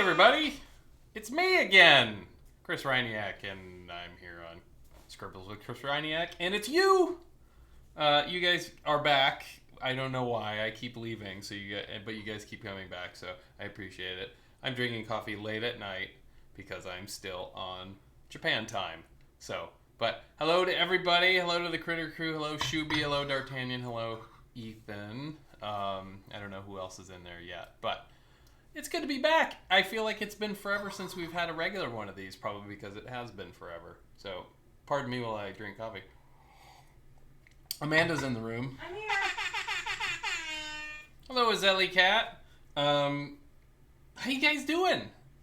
everybody! It's me again, Chris Ryniak, and I'm here on Scribbles with Chris Ryniak, and it's you! You guys are back. I don't know why. I keep leaving, but you guys keep coming back, so I appreciate it. I'm drinking coffee late at night because I'm still on Japan time. But hello to everybody. Hello to the Critter Crew. Hello Shuby. Hello D'Artagnan. Hello Ethan. I don't know who else is in there yet, but it's good to be back. I feel like it's been forever since we've had a regular one of these, probably because it has been forever. So, pardon me while I drink coffee. Amanda's in the room. I'm here. Hello, Azeli Cat. How you guys doing?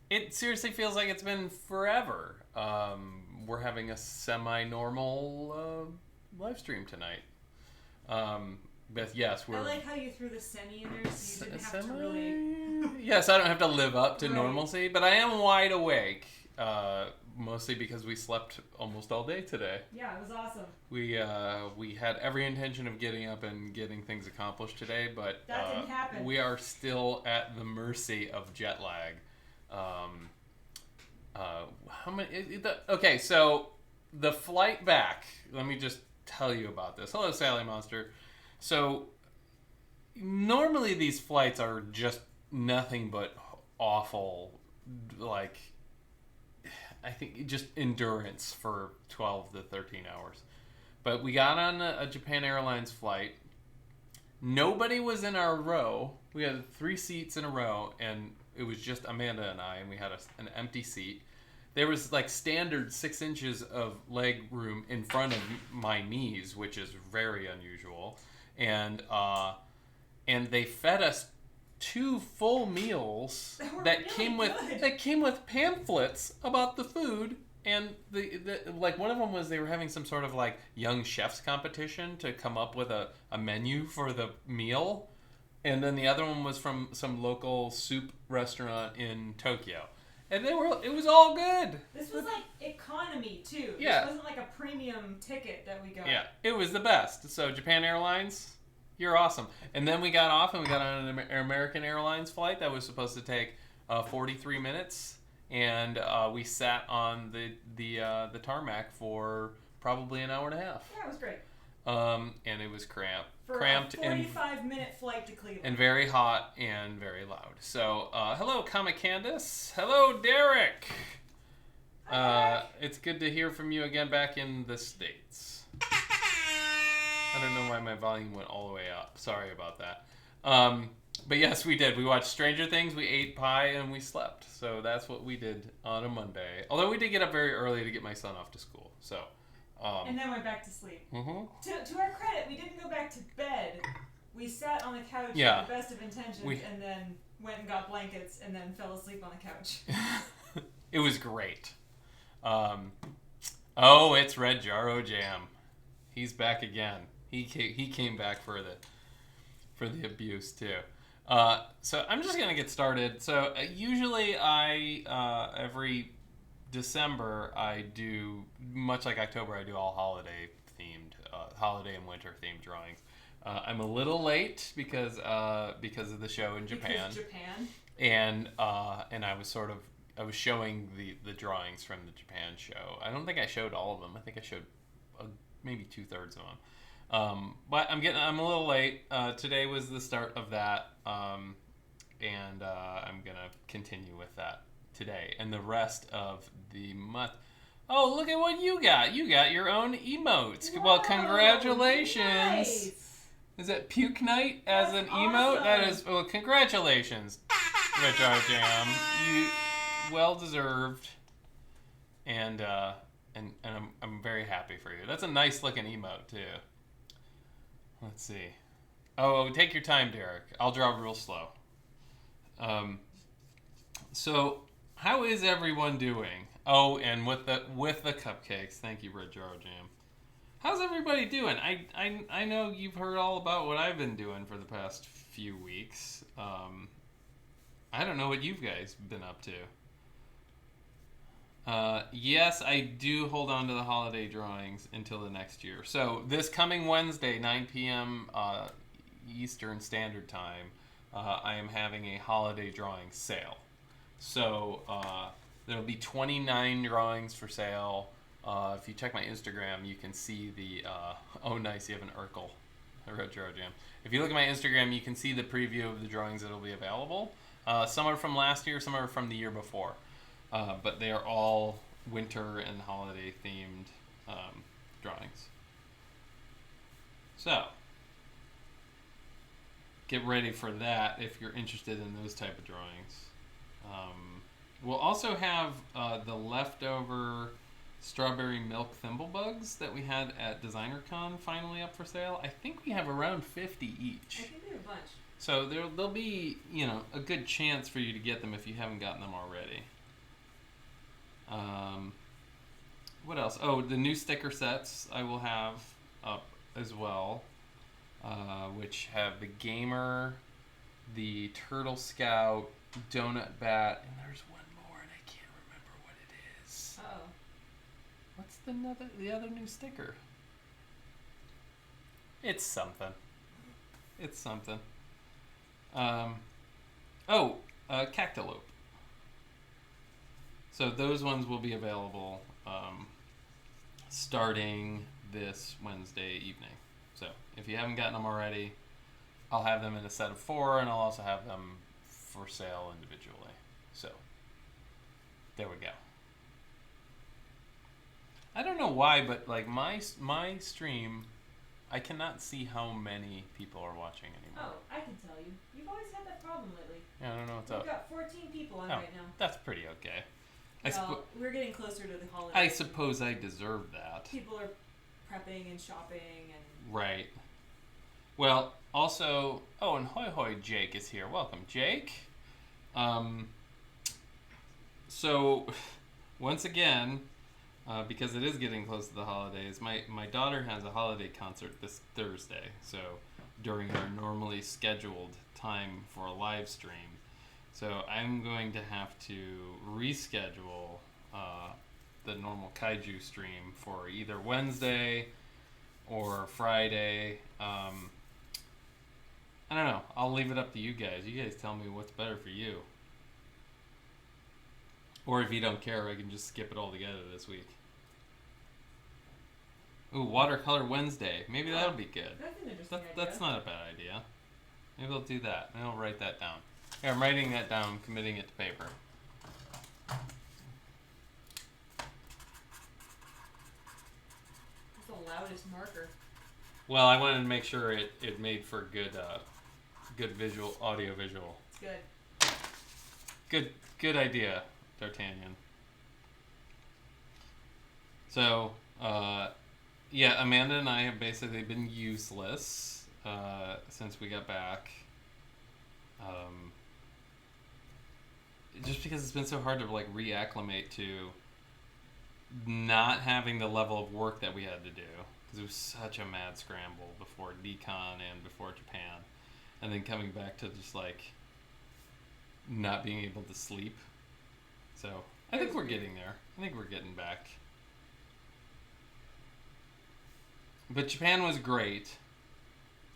It seriously feels like it's been forever. We're having a semi-normal live stream tonight. But yes, I like how you threw the semi in there so you didn't have to really... Yes, I don't have to live up to Right. normalcy, but I am wide awake. Mostly because we slept almost all day today. Yeah, it was awesome. We had every intention of getting up and getting things accomplished today, but That didn't happen. we are still at the mercy of jet lag. How many? Okay, so the flight back. Let me just tell you about this. Hello, Sally Monster. So normally these flights are just nothing but awful, like I think just endurance for 12 to 13 hours. But we got on a Japan Airlines flight. Nobody was in our row. We had 3 seats in a row, and it was just Amanda and I, and we had an empty seat. There was like standard 6 inches of leg room in front of my knees, which is very unusual. And they fed us 2 full meals that came with pamphlets about the food, and the like one of them was they were having some sort of like young chefs competition to come up with a menu for the meal, and then the other one was from some local soup restaurant in Tokyo, and it was all good. This was like economy too. Yeah. This wasn't like a premium ticket that we got. Yeah, it was the best. So Japan Airlines, you're awesome. And then we got off and we got on an American Airlines flight that was supposed to take 43 minutes, and we sat on the tarmac for probably an hour and a half. Yeah, it was great. And it was cramped For a 45-minute flight to Cleveland. and very hot and very loud. So hello, Comic Candace. Hello, Derek. Hi, It's good to hear from you again back in the States. I don't know why my volume went all the way up. Sorry about that. But yes, we did. We watched Stranger Things, we ate pie, and we slept. So that's what we did on a Monday. Although we did get up very early to get my son off to school. So. and then went back to sleep. Mm-hmm. To our credit, we didn't go back to bed. We sat on the couch with the best of intentions and then went and got blankets and then fell asleep on the couch. It was great. Oh, it's Red Jarro Jam. He's back again. He came back for the abuse too. So I'm just gonna get started. So usually every December I do, much like October, I do all holiday and winter themed drawings. I'm a little late because of the show in Japan. Because Japan. And I was showing the drawings from the Japan show. I don't think I showed all of them. I think I showed maybe 2/3 of them. But I'm a little late. Today was the start of that, and I'm gonna continue with that today and the rest of the month. Oh, look at what you got! You got your own emotes. Whoa, well, congratulations! Nice. Is that Puke Night as That's an emote? awesome. That is, well, congratulations, Retro Jam. You well deserved, and I'm very happy for you. That's a nice looking emote too. Let's see. Oh, take your time, Derek. I'll draw real slow. So how is everyone doing? Oh, and with the cupcakes. Thank you, Red Jar Jam. How's everybody doing? I know you've heard all about what I've been doing for the past few weeks. I don't know what you guys been up to. Yes, I do hold on to the holiday drawings until the next year. So this coming Wednesday, 9 p.m. Eastern Standard Time, I am having a holiday drawing sale. So there'll be 29 drawings for sale. If you check my Instagram, you can see the... oh, nice, you have an Urkel. A Retro Jam. If you look at my Instagram, you can see the preview of the drawings that will be available. Some are from last year, some are from the year before. But they are all winter and holiday themed drawings. So, get ready for that if you're interested in those type of drawings. We'll also have the leftover strawberry milk thimblebugs that we had at DesignerCon finally up for sale. I think we have around 50 each. I think we have a bunch. So there'll be, a good chance for you to get them if you haven't gotten them already. What else? Oh, the new sticker sets I will have up as well, which have the Gamer, the Turtle Scout, Donut Bat, and there's one more, and I can't remember what it is. Uh-oh. What's the other new sticker? It's something. Cactalope. So those ones will be available starting this Wednesday evening. So if you haven't gotten them already, I'll have them in a set of 4, and I'll also have them for sale individually. So there we go. I don't know why, but like my stream, I cannot see how many people are watching anymore. Oh, I can tell you. You've always had that problem lately. Yeah, I don't know what's We've up. We've got 14 people on right now. That's pretty okay. Well, we're getting closer to the holidays. I suppose I deserve that. People are prepping and shopping and... Right. Well, also... Oh, and Hoi Hoi Jake is here. Welcome, Jake. So, once again, because it is getting close to the holidays, my daughter has a holiday concert this Thursday. So, during our normally scheduled time for a live stream. So I'm going to have to reschedule the normal kaiju stream for either Wednesday or Friday. I don't know. I'll leave it up to you guys. You guys tell me what's better for you. Or if you don't care, I can just skip it all together this week. Ooh, Watercolor Wednesday. Maybe that'll be good. That's an interesting idea. That's not a bad idea. Maybe I'll do that. Maybe I'll write that down. Yeah, I'm writing that down, committing it to paper. That's the loudest marker. Well, I wanted to make sure it made for good visual, audio visual. It's good. Good idea, D'Artagnan. So, yeah, Amanda and I have basically been useless since we got back. Just because it's been so hard to like reacclimate to not having the level of work that we had to do, because it was such a mad scramble before Decon and before Japan, and then coming back to just like not being able to sleep. So I think we're getting there. I think we're getting back. But Japan was great.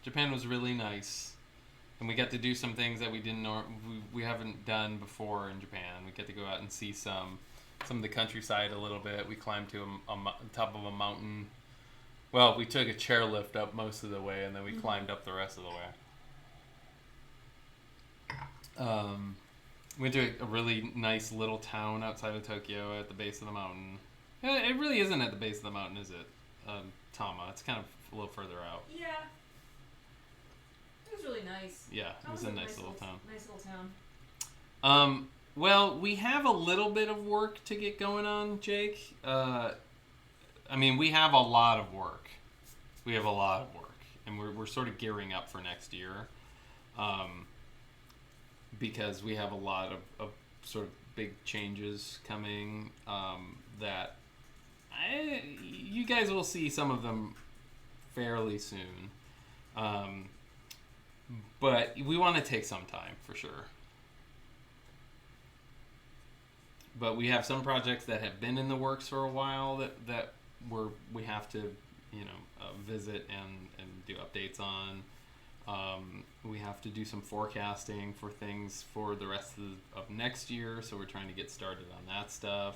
Japan was really nice. And we got to do some things that we haven't done before in Japan. We get to go out and see some of the countryside a little bit. We climbed to top of a mountain. Well, we took a chairlift up most of the way, and then we climbed up the rest of the way. Went to a really nice little town outside of Tokyo at the base of the mountain. It really isn't at the base of the mountain, is it? Tama. It's kind of a little further out. Yeah. It was really nice. Yeah, it was a nice little town. Nice little town. Well, we have a little bit of work to get going on, Jake. I mean, we have a lot of work. And we're sort of gearing up for next year. Because we have a lot of sort of big changes coming that you guys will see some of them fairly soon. But we want to take some time for sure. But we have some projects that have been in the works for a while that we have to visit and do updates on. We have to do some forecasting for things for the rest of next year, so we're trying to get started on that stuff.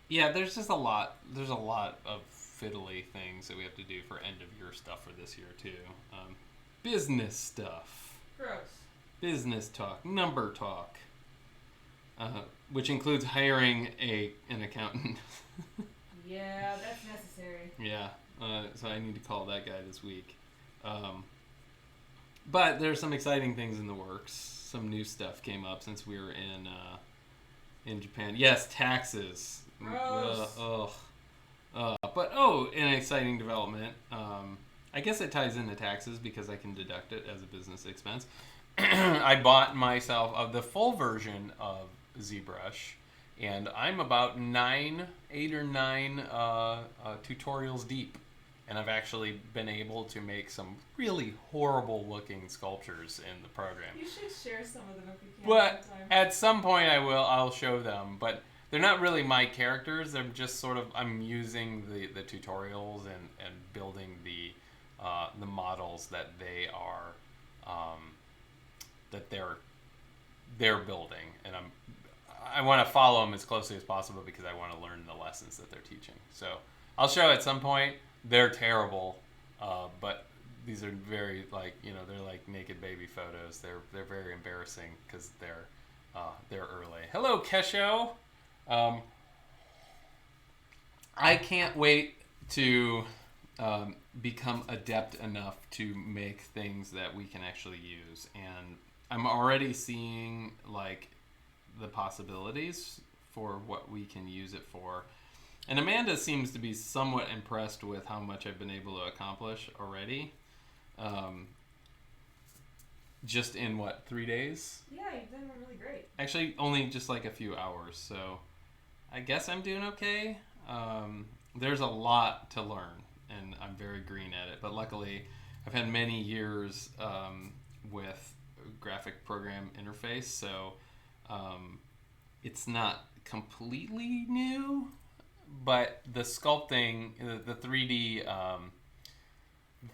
Yeah, there's just a lot. There's a lot of fiddly things that we have to do for end of year stuff for this year too. Business stuff. Gross. Business talk. Number talk. Which includes hiring an accountant. Yeah, that's necessary. Yeah. So I need to call that guy this week. But there's some exciting things in the works. Some new stuff came up since we were in Japan. Yes, taxes. Gross. But an exciting development. I guess it ties into taxes because I can deduct it as a business expense. I bought myself the full version of ZBrush, and I'm about 8 or 9 tutorials deep, and I've actually been able to make some really horrible looking sculptures in the program. You should share some of them if you can. But at some point I'll show them, but they're not really my characters. They're just sort of, I'm using the tutorials and building the models that they are they're building, and I want to follow them as closely as possible because I want to learn the lessons that they're teaching. So I'll show at some point. They're terrible, but these are very they're like naked baby photos. They're very embarrassing because they're early. Hello, Kesho. I can't wait to become adept enough to make things that we can actually use, and I'm already seeing like the possibilities for what we can use it for. And Amanda seems to be somewhat impressed with how much I've been able to accomplish already. Just in 3 days? Yeah, you've done really great. Actually, only just like a few hours, so I guess I'm doing okay. There's a lot to learn, and I'm very green at it. But luckily, I've had many years with graphic program interface, so it's not completely new. But the sculpting, the 3D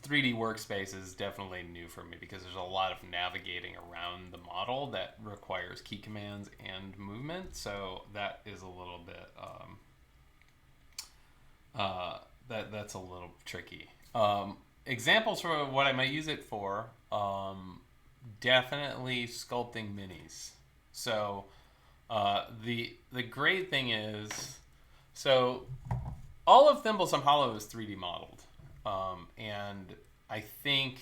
3D workspace is definitely new for me because there's a lot of navigating around the model that requires key commands and movement. So that is a little bit that's a little tricky. Examples for what I might use it for, definitely sculpting minis. So the great thing is, so all of Thimblesome Hollow is 3D modeled. And I think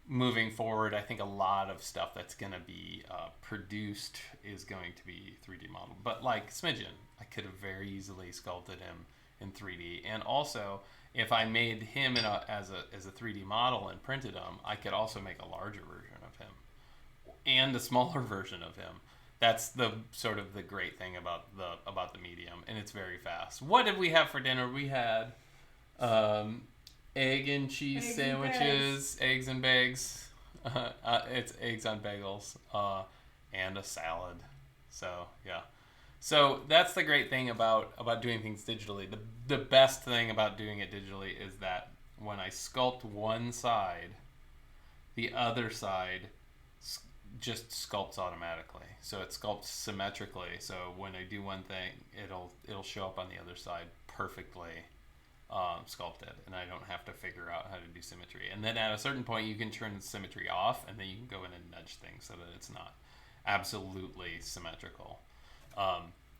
moving forward, I think a lot of stuff that's going to be produced is going to be 3D modeled. But like Smidgen, I could have very easily sculpted him in 3D. And also, if I made him as a 3D model and printed him, I could also make a larger version of him and a smaller version of him. That's the sort of the great thing about the medium, and it's very fast. What did we have for dinner? We had egg and cheese sandwiches, eggs and bags. It's eggs on bagels, and a salad. So yeah. So that's the great thing about doing things digitally. The best thing about doing it digitally is that when I sculpt one side, the other side just sculpts automatically. So it sculpts symmetrically. So when I do one thing, it'll show up on the other side perfectly sculpted, and I don't have to figure out how to do symmetry. And then at a certain point, you can turn the symmetry off, and then you can go in and nudge things so that it's not absolutely symmetrical.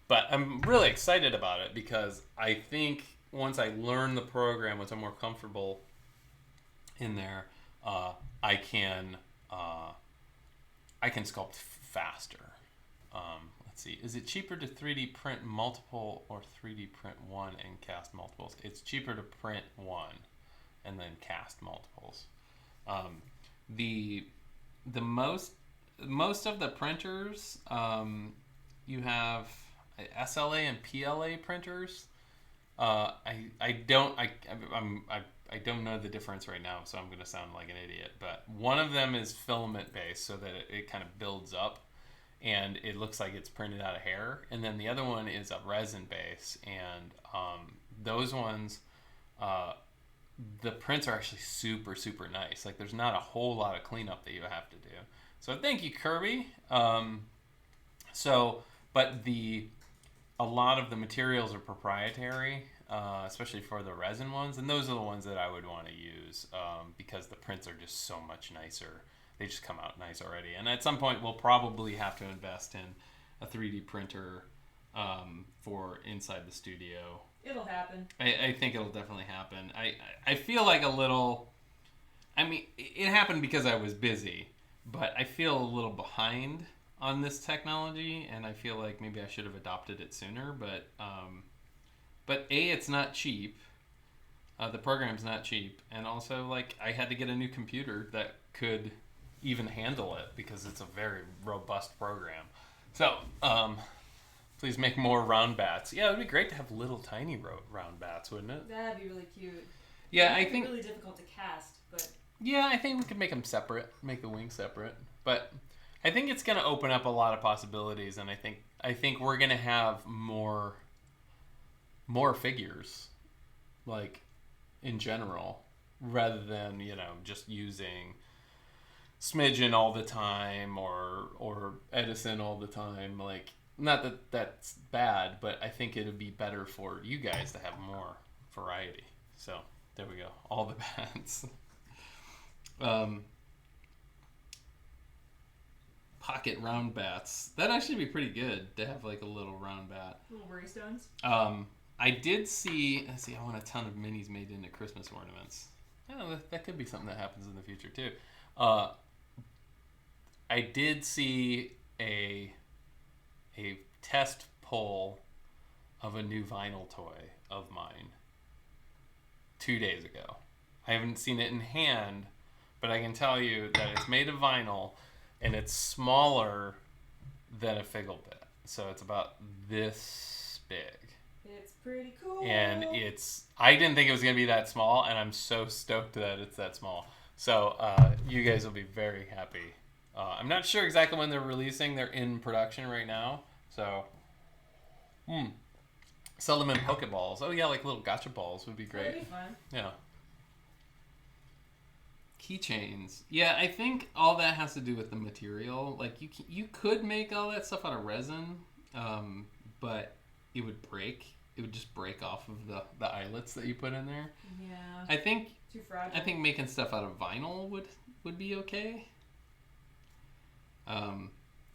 But I'm really excited about it because I think once I learn the program, once I'm more comfortable in there, I can sculpt faster. Let's see. Is it cheaper to 3D print multiple or 3D print one and cast multiples? It's cheaper to print one and then cast multiples. The most of the printers, you have SLA and PLA printers. I don't know the difference right now, so I'm going to sound like an idiot. But one of them is filament based, so that it kind of builds up, and it looks like it's printed out of hair. And then the other one is a resin base, and those ones the prints are actually super, super nice. Like, there's not a whole lot of cleanup that you have to do. So thank you, Kirby. But a lot of the materials are proprietary, especially for the resin ones, and those are the ones that I would want to use because the prints are just so much nicer. They just come out nice already. And at some point, we'll probably have to invest in a 3D printer for inside the studio. It'll happen. I think it'll definitely happen. I feel like a little... I mean, it happened because I was busy, but I feel a little behind on this technology, and I feel like maybe I should have adopted it sooner, but A, it's not cheap. The program's not cheap, and also, like, I had to get a new computer that could even handle it because it's a very robust program. So, please make more round bats. Yeah, it would be great to have little tiny round bats, wouldn't it? That'd be really cute. Yeah, I think really difficult to cast, but yeah, I think we could make them separate, make the wings separate. But I think it's going to open up a lot of possibilities, and I think we're going to have more figures, like in general, rather than just using Smidgen all the time or Edison all the time. Like, not that that's bad, but I think it would be better for you guys to have more variety. So there we go, all the bats. Pocket round bats. That'd actually be pretty good to have like a little round bat. Little worry stones. I did see. I want a ton of minis made into Christmas ornaments. I don't know, that could be something that happens in the future too. I did see a test pull of a new vinyl toy of mine 2 days ago. I haven't seen it in hand, but I can tell you that it's made of vinyl and it's smaller than a Figgle bit. So it's about this big. It's pretty cool. And I didn't think it was going to be that small, and I'm so stoked that it's that small. So you guys will be very happy. I'm not sure exactly when they're releasing. They're in production right now. So, sell them in Pokeballs. Oh yeah, like little gotcha balls would be great. That'd be fun. Yeah. Keychains. Yeah, I think all that has to do with the material. Like you could make all that stuff out of resin, but it would break. It would just break off of the eyelets that you put in there. Yeah. I think too fragile. I think making stuff out of vinyl would be okay.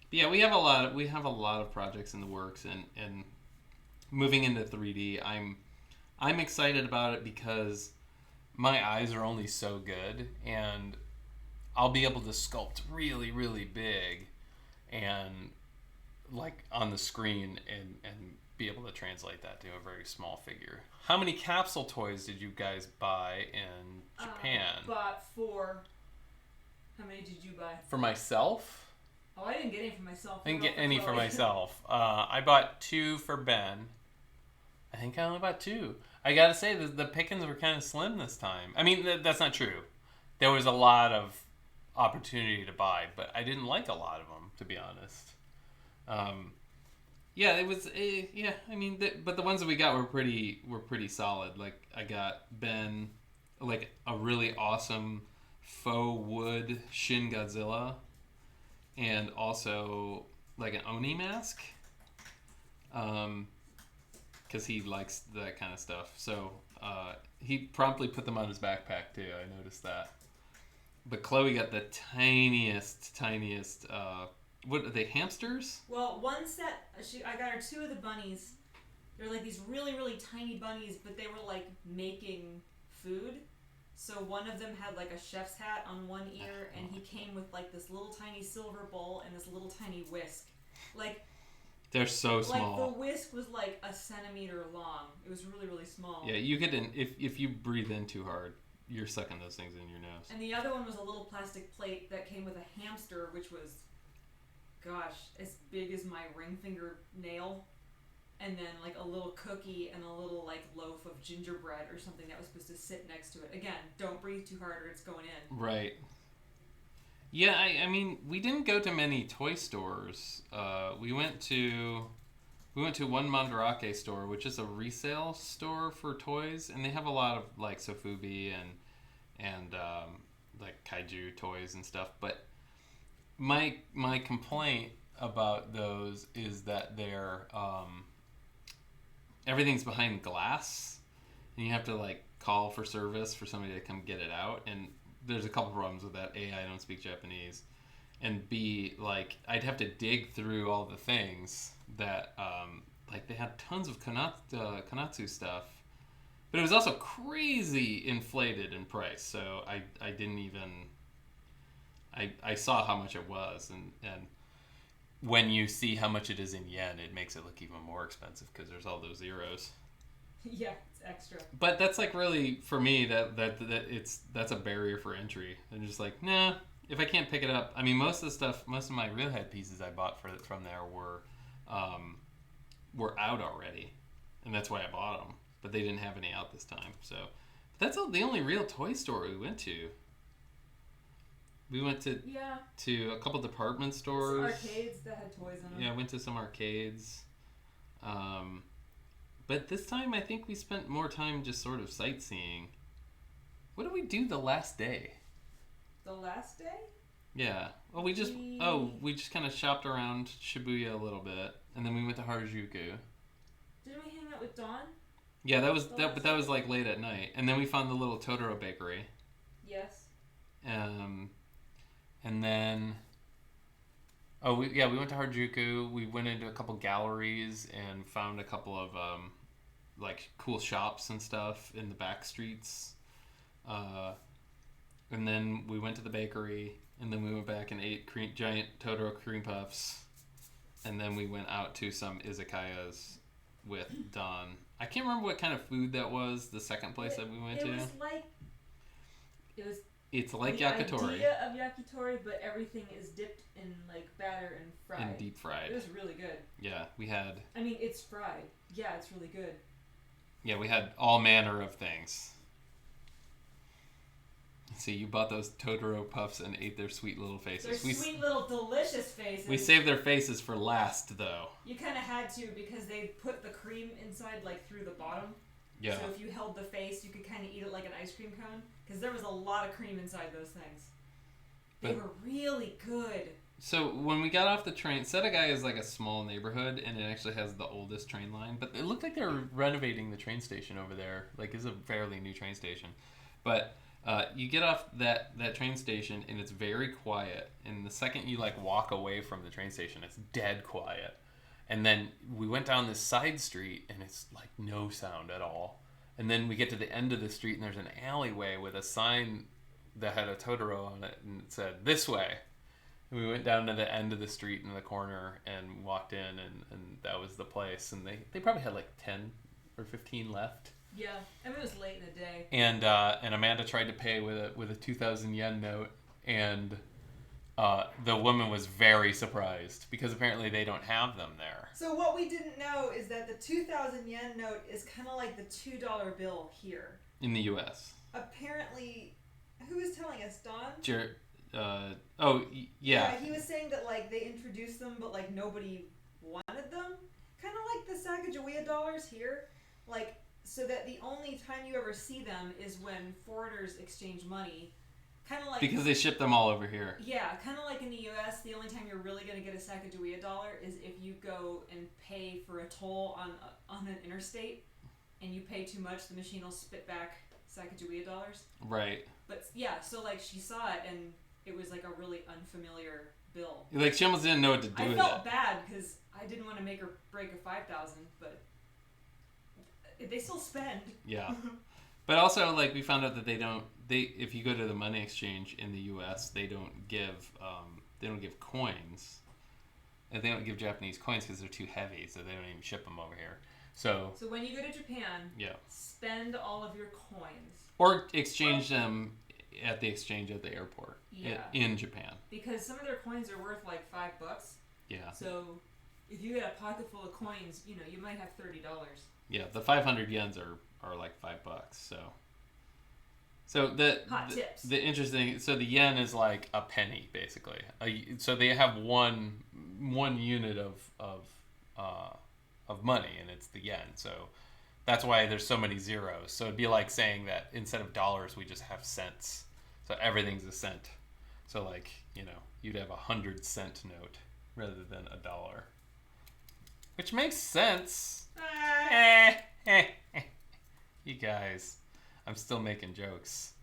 Yeah, we have a lot of projects in the works, and moving into 3D, I'm excited about it because my eyes are only so good, and I'll be able to sculpt really, really big, and like on the screen, and be able to translate that to a very small figure. How many capsule toys did you guys buy in Japan? Bought 4. How many did you buy? For myself? Oh, I didn't get any for myself. I didn't get any for myself. I bought 2 for Ben. I think I only bought 2. I gotta say, the pickings were kind of slim this time. I mean, that's not true. There was a lot of opportunity to buy, but I didn't like a lot of them, to be honest. Yeah, it was. Yeah, I mean, but the ones that we got were pretty solid. Like, I got Ben, like a really awesome faux wood Shin Godzilla, and also like an Oni mask. Because he likes that kind of stuff. So he promptly put them on his backpack too. I noticed that. But Chloe got the tiniest. What are they, hamsters? Well, one set, I got her 2 of the bunnies. They're like these really, really tiny bunnies, but they were like making food. So one of them had like a chef's hat on one ear, and he came with like this little tiny silver bowl and this little tiny whisk. Like, they're so small. Like the whisk was like a centimeter long. It was really, really small. Yeah, you could, if you breathe in too hard, you're sucking those things in your nose. And the other one was a little plastic plate that came with a hamster, which was, gosh, as big as my ring finger nail. And then like a little cookie and a little like loaf of gingerbread or something that was supposed to sit next to it. Again, don't breathe too hard or it's going in. Right. Yeah, I mean, we didn't go to many toy stores. We went to We went to one Mandarake store, which is a resale store for toys, and they have a lot of like Sofubi and like kaiju toys and stuff. But my complaint about those is that they're everything's behind glass, and you have to like call for service for somebody to come get it out. And there's a couple problems with that. A, I don't speak Japanese, and B, like I'd have to dig through all the things that like they had tons of Konatsu stuff, but it was also crazy inflated in price. So I didn't even I saw how much it was, and when you see how much it is in yen, it makes it look even more expensive because there's all those zeros. Yeah, it's extra. But that's like really for me that's a barrier for entry. I'm just like, nah. If I can't pick it up, I mean, most of my real head pieces I bought from there were out already, and that's why I bought them. But they didn't have any out this time, so that's the only real toy store we went to. We went to a couple department stores, some arcades that had toys in them. Yeah, I went to some arcades. But this time I think we spent more time just sort of sightseeing. What did we do the last day? The last day? Yeah. Well, we just kind of shopped around Shibuya a little bit, and then we went to Harajuku. Didn't we hang out with Dawn? Yeah, but that was like late at night, and then we found the little Totoro bakery. Yes. And then we went to Harajuku. We went into a couple galleries and found a couple of like cool shops and stuff in the back streets. And then we went to the bakery, and then we went back and ate giant Totoro cream puffs, and then we went out to some izakayas with Don. I can't remember what kind of food that was. The second place that we went to. It's like yakitori. The idea of yakitori, but everything is dipped in like batter and fried. And deep fried. It was really good. Yeah, we had. I mean, it's fried. Yeah, it's really good. Yeah, we had all manner of things. See, you bought those Totoro puffs and ate their sweet little faces. Their sweet little delicious faces. We saved their faces for last, though. You kind of had to because they put the cream inside, like through the bottom. Yeah. So if you held the face, you could kind of eat it like an ice cream cone because there was a lot of cream inside those things. They were really good. So when we got off the train, Sedagai is like a small neighborhood, and it actually has the oldest train line. But it looked like they were renovating the train station over there. Like, it's a fairly new train station. But you get off that train station, and it's very quiet. And the second you, like, walk away from the train station, it's dead quiet. And then we went down this side street, and it's, like, no sound at all. And then we get to the end of the street, and there's an alleyway with a sign that had a Totoro on it, and it said, "This way." And we went down to the end of the street in the corner and walked in, and that was the place. And they probably had, like, 10 or 15 left. Yeah, I mean, it was late in the day. And Amanda tried to pay with a 2,000 yen note, and the woman was very surprised because apparently they don't have them there. So what we didn't know is that the 2,000 yen note is kind of like the $2 bill here. In the U.S. Apparently, who was telling us, Don? Yeah, he was saying that, like, they introduced them, but, like, nobody wanted them. Kind of like the Sacagawea dollars here. Like, so that the only time you ever see them is when foreigners exchange money. Kind of like... Because they ship them all over here. Yeah, kind of like in the U.S., the only time you're really going to get a Sacagawea dollar is if you go and pay for a toll on an interstate, and you pay too much, the machine will spit back Sacagawea dollars. Right. But, yeah, so, like, she saw it, and it was, like, a really unfamiliar bill. Like, she almost didn't know what to do with it. I felt bad, because I didn't want to make her break a 5,000, but... They still spend. Yeah. But also, like, we found out that if you go to the money exchange in the U.S., they don't give coins. And they don't give Japanese coins because they're too heavy, so they don't even ship them over here. So when you go to Japan, spend all of your coins. Or exchange them at the exchange at the airport in Japan. Because some of their coins are worth like $5. Yeah. So if you get a pocket full of coins, you might have $30. Yeah, the 500 yens are like $5. So tips. The interesting, so the yen is like a penny basically. So they have one unit of of money, and it's the yen. So that's why there's so many zeros. So it'd be like saying that instead of dollars, we just have cents. So everything's a cent. So like, you'd have 100-cent note rather than $1. Which makes sense. You guys, I'm still making jokes.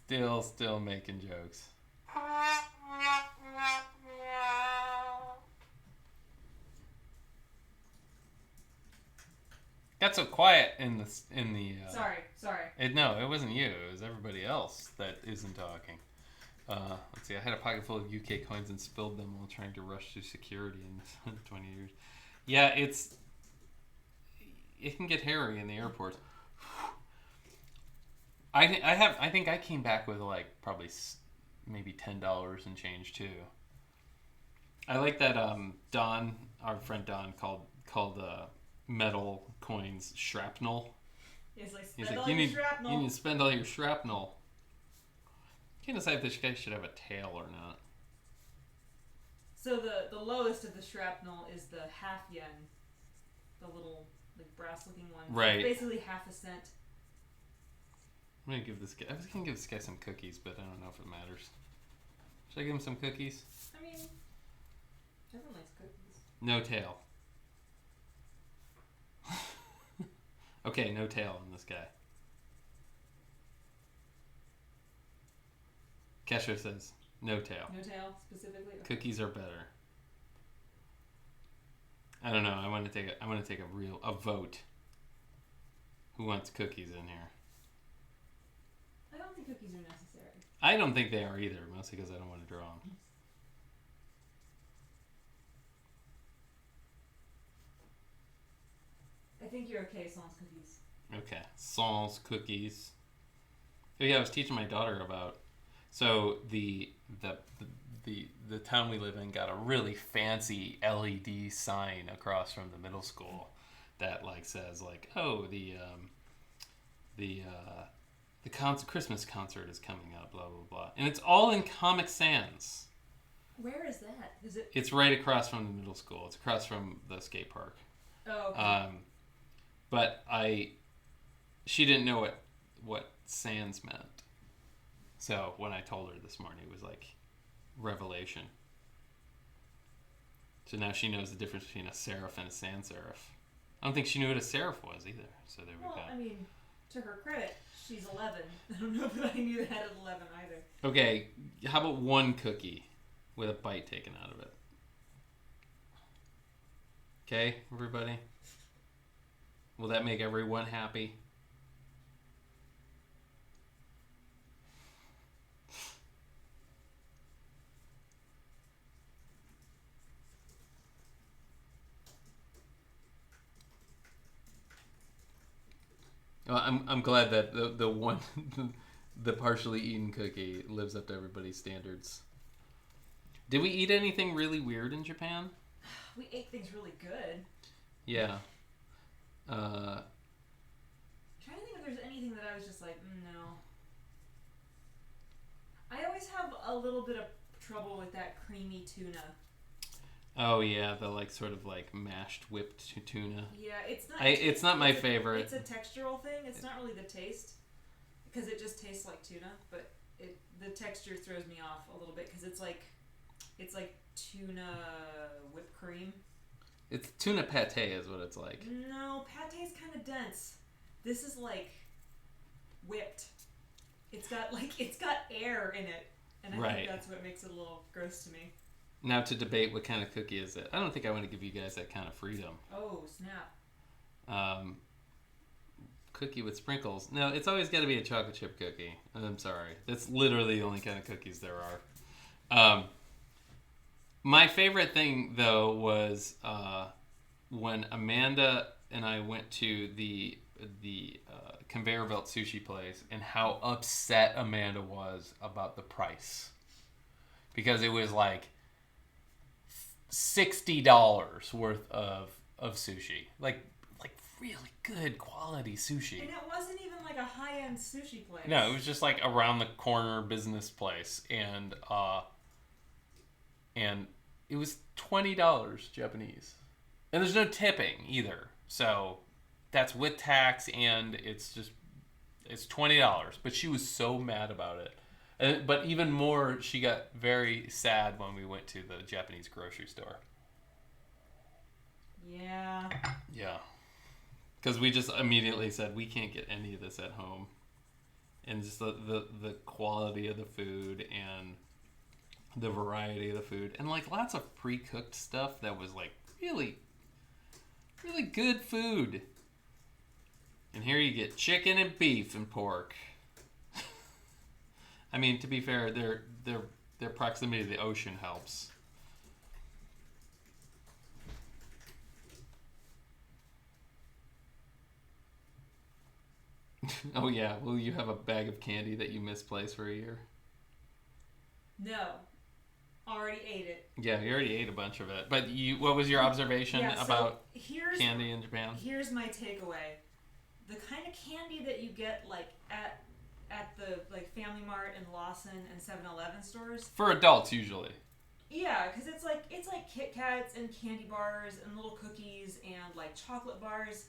Still making jokes. Got so quiet in the. Sorry. No, it wasn't you. It was everybody else that isn't talking. Let's see. I had a pocket full of UK coins and spilled them while trying to rush through security in 20 years. Yeah, it can get hairy in the airport. I think I came back with like probably maybe $10 and change too. I like that Don, our friend Don, called metal coins shrapnel. He's like, you need to spend all your shrapnel. Can't decide if this guy should have a tail or not. So the lowest of the shrapnel is the half yen, the little like brass looking one. Right. It's basically half a cent. I was gonna give this guy some cookies, but I don't know if it matters. Should I give him some cookies? I mean, everyone likes cookies. No tail. Okay, no tail on this guy. Kesha says no tail. No tail specifically. Okay. Cookies are better. I don't know. I want to take a vote. Who wants cookies in here? I don't think cookies are necessary. I don't think they are either, mostly because I don't want to draw them. I think you're okay sans cookies. Okay, sans cookies. Oh yeah, I was teaching my daughter about. So the town we live in got a really fancy LED sign across from the middle school that like says like, oh, the Christmas concert is coming up, blah blah blah, and it's all in Comic Sans. Where is that? Is it? It's right across from the middle school. It's across from the skate park. Oh. Okay. But she didn't know what sans meant. So when I told her this morning, it was like revelation. So now she knows the difference between a serif and a sans serif. I don't think she knew what a serif was either. So there we go. Well, I mean, to her credit, she's 11. I don't know if I knew that at 11 either. Okay, how about one cookie with a bite taken out of it? Okay, everybody? Will that make everyone happy? Well, I'm glad that the one the partially eaten cookie lives up to everybody's standards. Did we eat anything really weird in Japan? We ate things really good. Yeah. I'm trying to think if there's anything that I was just like, no. I always have a little bit of trouble with that creamy tuna. Oh yeah, the like sort of like mashed whipped tuna. Yeah, it's not. It's not my favorite. It's a textural thing. It's not really the taste, because it just tastes like tuna. But the texture throws me off a little bit because it's like tuna whipped cream. It's tuna pate is what it's like. No, pate's kind of dense. This is like whipped. It's got air in it, and I think that's what makes it a little gross to me. Now to debate what kind of cookie is it. I don't think I want to give you guys that kind of freedom. Oh, snap. Cookie with sprinkles. No, it's always got to be a chocolate chip cookie. I'm sorry. That's literally the only kind of cookies there are. My favorite thing, though, was when Amanda and I went to the conveyor belt sushi place and how upset Amanda was about the price. Because it was like $60 worth of sushi. Like really good quality sushi. And it wasn't even like a high-end sushi place. No, it was just like around the corner business place. And it was $20 Japanese. And there's no tipping either. So that's with tax, and it's $20. But she was so mad about it. But even more, she got very sad when we went to the Japanese grocery store. Yeah. Yeah. Because we just immediately said, we can't get any of this at home. And just the quality of the food and the variety of the food. And like lots of pre-cooked stuff that was like really, really good food. And here you get chicken and beef and pork. I mean, to be fair, their proximity to the ocean helps. Oh yeah, will you have a bag of candy that you misplaced for a year? No. Already ate it. Yeah, you already ate a bunch of it. But what was your observation about candy in Japan? Here's my takeaway. The kind of candy that you get like at the like Family Mart and Lawson and 7-Eleven stores. For adults usually. Yeah, because it's like Kit Kats and candy bars and little cookies and like chocolate bars.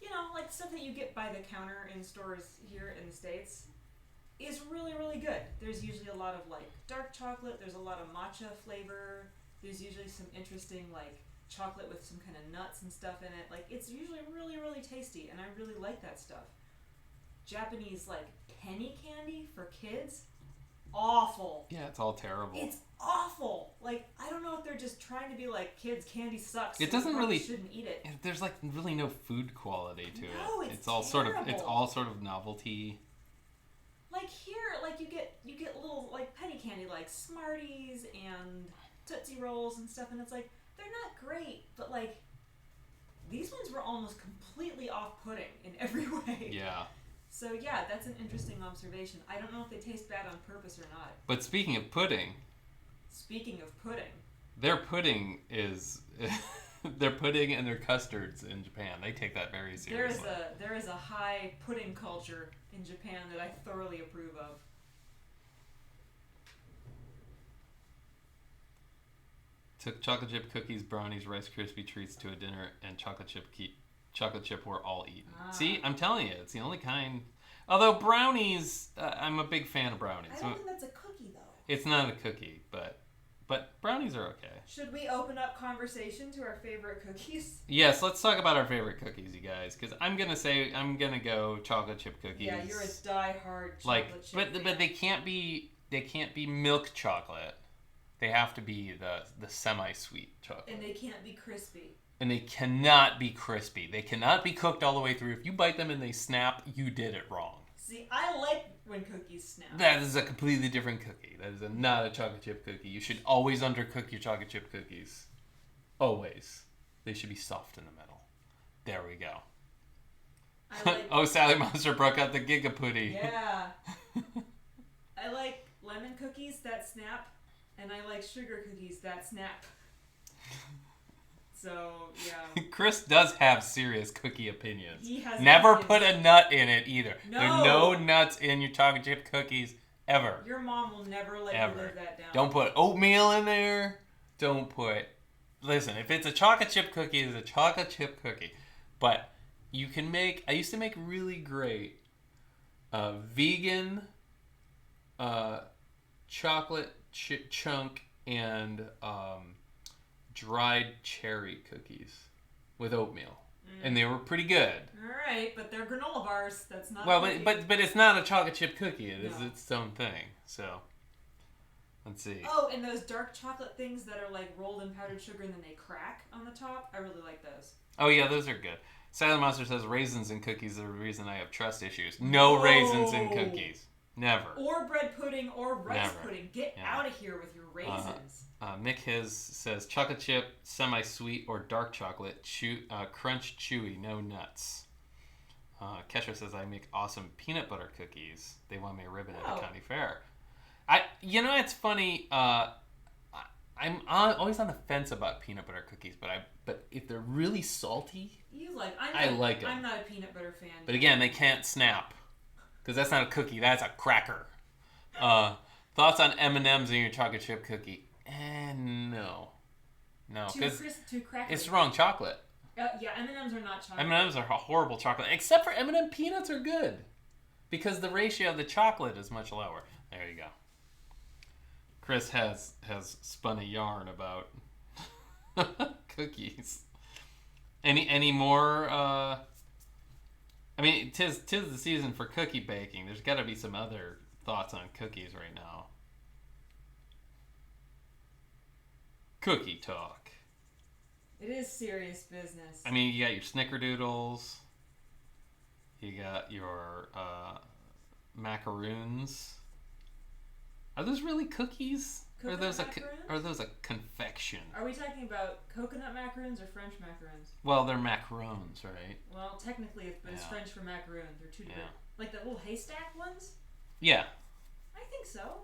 You know, like stuff that you get by the counter in stores here in the States is really, really good. There's usually a lot of like dark chocolate. There's a lot of matcha flavor. There's usually some interesting like chocolate with some kind of nuts and stuff in it. Like it's usually really, really tasty, and I really like that stuff. Japanese like penny candy for kids, awful. Yeah, it's all terrible. It's awful. Like I don't know if they're just trying to be like, kids, candy sucks. It doesn't really shouldn't eat it. There's like really no food quality to it. No, it's all terrible. it's all sort of novelty. Like here, like you get little like penny candy like Smarties and Tootsie Rolls and stuff, and it's like they're not great, but like these ones were almost completely off-putting in every way. Yeah. So yeah, that's an interesting observation. I don't know if they taste bad on purpose or not. But speaking of pudding, their pudding is their pudding and their custards in Japan. They take that very seriously. There is a high pudding culture in Japan that I thoroughly approve of. Took chocolate chip cookies, brownies, Rice Krispie treats to a dinner, and chocolate chip were all eaten. Ah. See, I'm telling you, it's the only kind. Although brownies, I'm a big fan of brownies. I don't think that's a cookie though. It's not a cookie, but brownies are okay. Should we open up conversation to our favorite cookies? Yes, let's talk about our favorite cookies, you guys. Because I'm gonna go chocolate chip cookies. Yeah, you're a die-hard chocolate chip fan. But they can't be milk chocolate. They have to be the semi-sweet chocolate. And they can't be crispy. And they cannot be crispy. They cannot be cooked all the way through. If you bite them and they snap, you did it wrong. See, I like when cookies snap. That is a completely different cookie. That is not a chocolate chip cookie. You should always undercook your chocolate chip cookies. Always. They should be soft in the middle. There we go. I like, oh, Sally Monster broke out the Gigaputty. Yeah. I like lemon cookies that snap, and I like sugar cookies that snap. So, yeah. Chris does have serious cookie opinions. He has Never opinions. put a nut in it either. No. There are no nuts in your chocolate chip cookies ever. Your mom will never let you live that down. Don't put oatmeal in there. Don't put... Listen, if it's a chocolate chip cookie, it's a chocolate chip cookie. But you can make... I used to make really great vegan chocolate chunk and... dried cherry cookies with oatmeal, and they were pretty good. All right, but they're granola bars. That's not. Well, but it's not a chocolate chip cookie. It is No. its own thing. So let's see. Oh, and those dark chocolate things that are like rolled in powdered sugar and then they crack on the top. I really like those. Oh yeah, those are good. Silent Monster says raisins in cookies are the reason I have trust issues. No raisins in cookies. Never. Or bread pudding or rice Never. pudding. Get out of here with your raisins. Mick His says chocolate chip, semi-sweet or dark chocolate, crunch chewy, no nuts. Kesha says I make awesome peanut butter cookies. They won me a ribbon at the county fair. It's funny. I'm always on the fence about peanut butter cookies, but if they're really salty, I like them. I'm not a peanut butter fan. But again, they can't snap because that's not a cookie. That's a cracker. Thoughts on M&Ms in your chocolate chip cookie? No. No, Too because crisp, too crackly. it's wrong chocolate. Yeah, M&Ms are not chocolate. M&Ms are horrible chocolate, except for M&M peanuts are good because the ratio of the chocolate is much lower. There you go. Chris has spun a yarn about cookies. Any more? I mean, tis the season for cookie baking. There's got to be some other thoughts on cookies right now. Cookie talk. It is serious business. I mean, you got your snickerdoodles. You got your macaroons. Are those really cookies? Coconut Or are those a confection? Are we talking about coconut macaroons or French macaroons? Well, they're macarons, right? Well, technically, it's French for macaroon. They're two different. Like the little haystack ones? Yeah. I think so.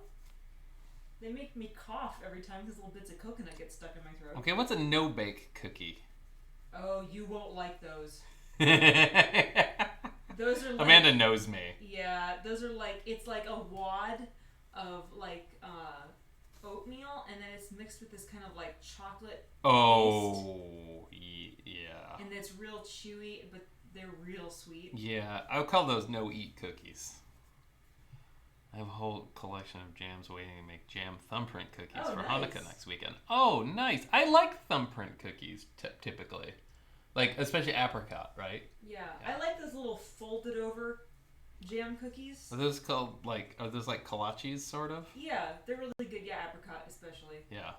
They make me cough every time because little bits of coconut get stuck in my throat. Okay, what's a no-bake cookie? Oh, you won't like those. Those are like... Amanda knows me. Yeah, those are like... It's like a wad of like oatmeal, and then it's mixed with this kind of like chocolate paste. Yeah. And it's real chewy, but they're real sweet. Yeah, I would call those no-eat cookies. I have a whole collection of jams waiting to make jam thumbprint cookies for Hanukkah next weekend. Oh, nice. I like thumbprint cookies typically. Like, especially apricot, right? Yeah. I like those little folded over jam cookies. Are those like kolaches, sort of? Yeah, they're really good. Yeah, apricot especially. Yeah.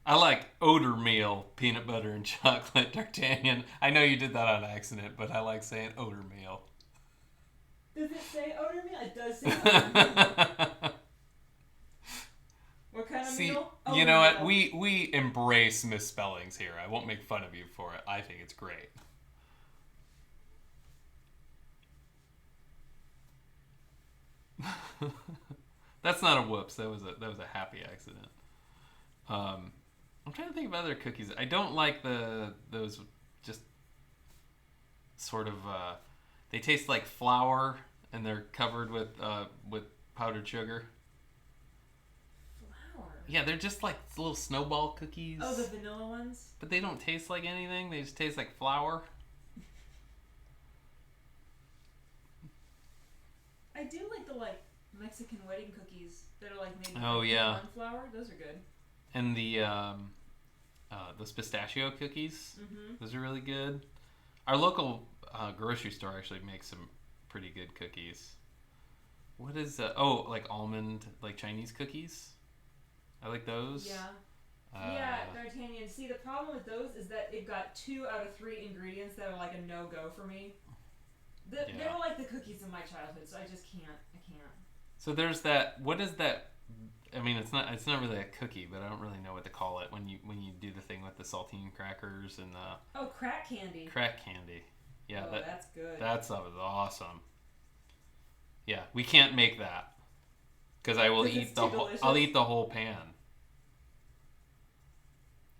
I like odor meal, peanut butter and chocolate, D'Artagnan. I know you did that on accident, but I like saying odor meal. Does it say odor meal? It does say odor meal. What kind of meal? You know what? We embrace misspellings here. I won't make fun of you for it. I think it's great. That's not a whoops. That was a happy accident. I'm trying to think of other cookies. I don't like those just sort of they taste like flour and they're covered with powdered sugar. Flour? Yeah, they're just like little snowball cookies. Oh, the vanilla ones? But they don't taste like anything. They just taste like flour. I do like the Mexican wedding cookies that are like made with corn flour. Those are good. And those pistachio cookies. Mm-hmm. Those are really good. Our local grocery store actually makes some pretty good cookies. What is like almond, like Chinese cookies? I like those. Yeah. Yeah, D'Artagnan. See, the problem with those is that it got 2 out of 3 ingredients that are like a no-go for me. They were like the cookies of my childhood, so I just can't. I can't. So there's that. What is that? I mean, it's not really a cookie, but I don't really know what to call it when you do the thing with the saltine crackers and the. Oh, crack candy. Crack candy. Yeah, that's good. That stuff is awesome. Yeah, we can't make that because I will eat I'll eat the whole pan.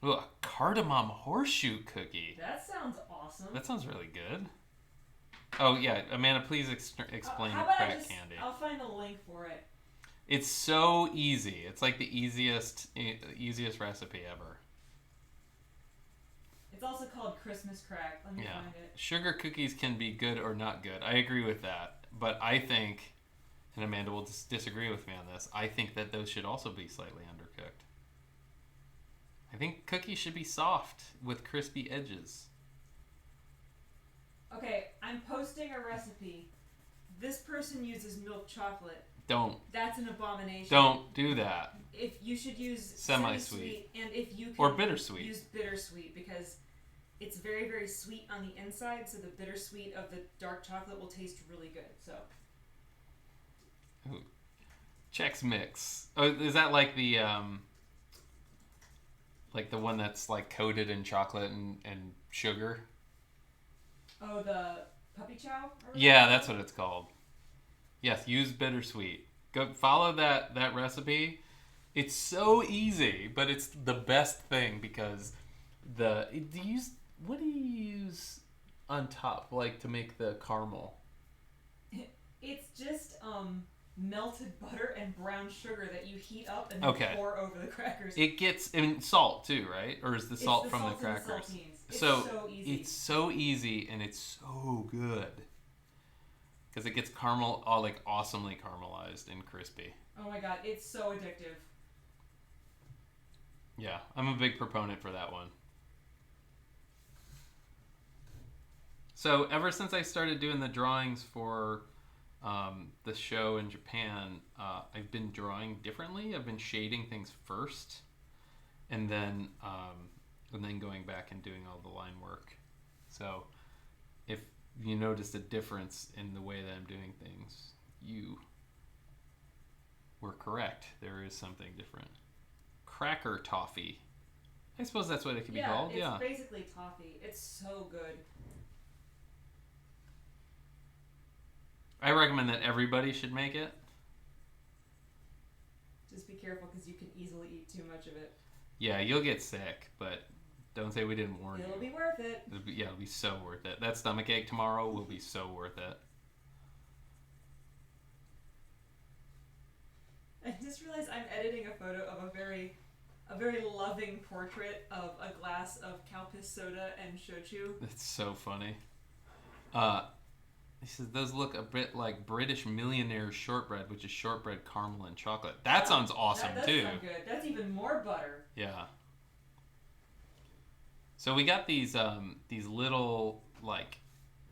Ooh, a cardamom horseshoe cookie. That sounds awesome. That sounds really good. Oh yeah, Amanda, please explain crack candy. I'll find a link for it. It's so easy. It's like the easiest recipe ever. It's also called Christmas crack. Let me find it. Sugar cookies can be good or not good. I agree with that. But I think, and Amanda will disagree with me on this, I think that those should also be slightly undercooked. I think cookies should be soft with crispy edges. Okay, I'm posting a recipe. This person uses milk chocolate. Don't. That's an abomination. Don't do that. If you should use semi-sweet, and if you can or bittersweet, use bittersweet because it's very, very sweet on the inside, so the bittersweet of the dark chocolate will taste really good. So. Ooh. Chex Mix. Oh, is that like the one that's like coated in chocolate and sugar? Oh, the puppy chow? Yeah, that's what it's called. Yes, use bittersweet. Go follow that recipe. It's so easy, but it's the best thing because what do you use on top, like to make the caramel? It's just melted butter and brown sugar that you heat up and then pour over the crackers. It gets, I mean, salt too, right? Or is the salt from the crackers? It's so easy. It's so easy and it's so good. Because it gets caramel, all like awesomely caramelized and crispy. Oh my god, it's so addictive. Yeah, I'm a big proponent for that one. So ever since I started doing the drawings for the show in Japan, I've been drawing differently. I've been shading things first, and then going back and doing all the line work. So if you notice a difference in the way that I'm doing things, you were correct. There is something different. Cracker toffee. I suppose that's what it could be called. It's basically toffee. It's so good. I recommend that everybody should make it. Just be careful because you can easily eat too much of it. Yeah, you'll get sick, but don't say we didn't warn you. It'll be worth it. It'll be so worth it. That stomach ache tomorrow will be so worth it. I just realized I'm editing a photo of a very loving portrait of a glass of Calpis soda and shochu. That's so funny. He says, those look a bit like British millionaire shortbread, which is shortbread, caramel, and chocolate. That sounds awesome, too. That sounds good. That's even more butter. Yeah. So we got these little, like,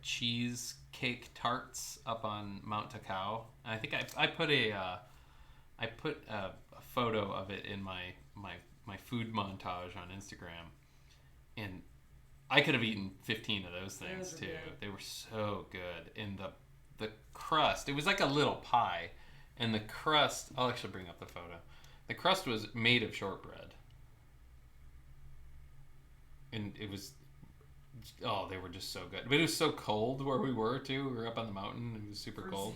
cheesecake tarts up on Mount Takao. And I think I put a photo of it in my food montage on Instagram. And I could have eaten 15 of those things too. Good. They were so good. And the crust, it was like a little pie. And the crust, I'll actually bring up the photo. The crust was made of shortbread. And it was, they were just so good. But it was so cold where we were too. We were up on the mountain. It was super cold.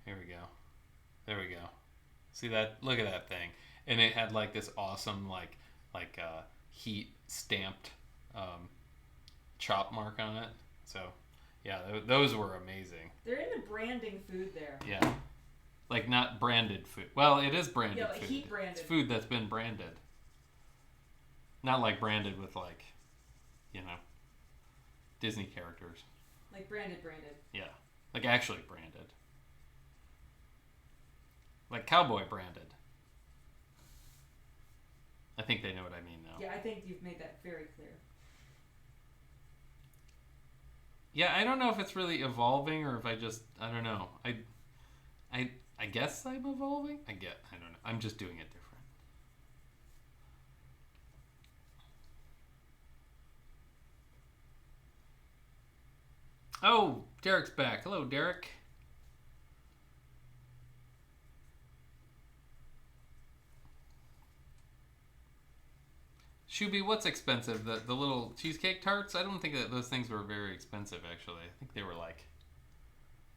Here we go. There we go. See that? Look at that thing. And it had like this awesome like heat stamped chop mark on it. So yeah, those were amazing. They're into branding food there. Yeah, like not branded food. Well, it is branded. Yeah, like food. Heat branded. It's food that's been branded. Not like branded with like, Disney characters. Like branded. Yeah, like actually branded. Like cowboy branded. I think they know what I mean now. Yeah, I think you've made that very clear. Yeah, I don't know if it's really evolving or if I don't know. I guess I'm evolving. I don't know. I'm just doing it different. Oh, Derek's back. Hello, Derek. Shuby, what's expensive? The little cheesecake tarts? I don't think that those things were very expensive, actually. I think they were I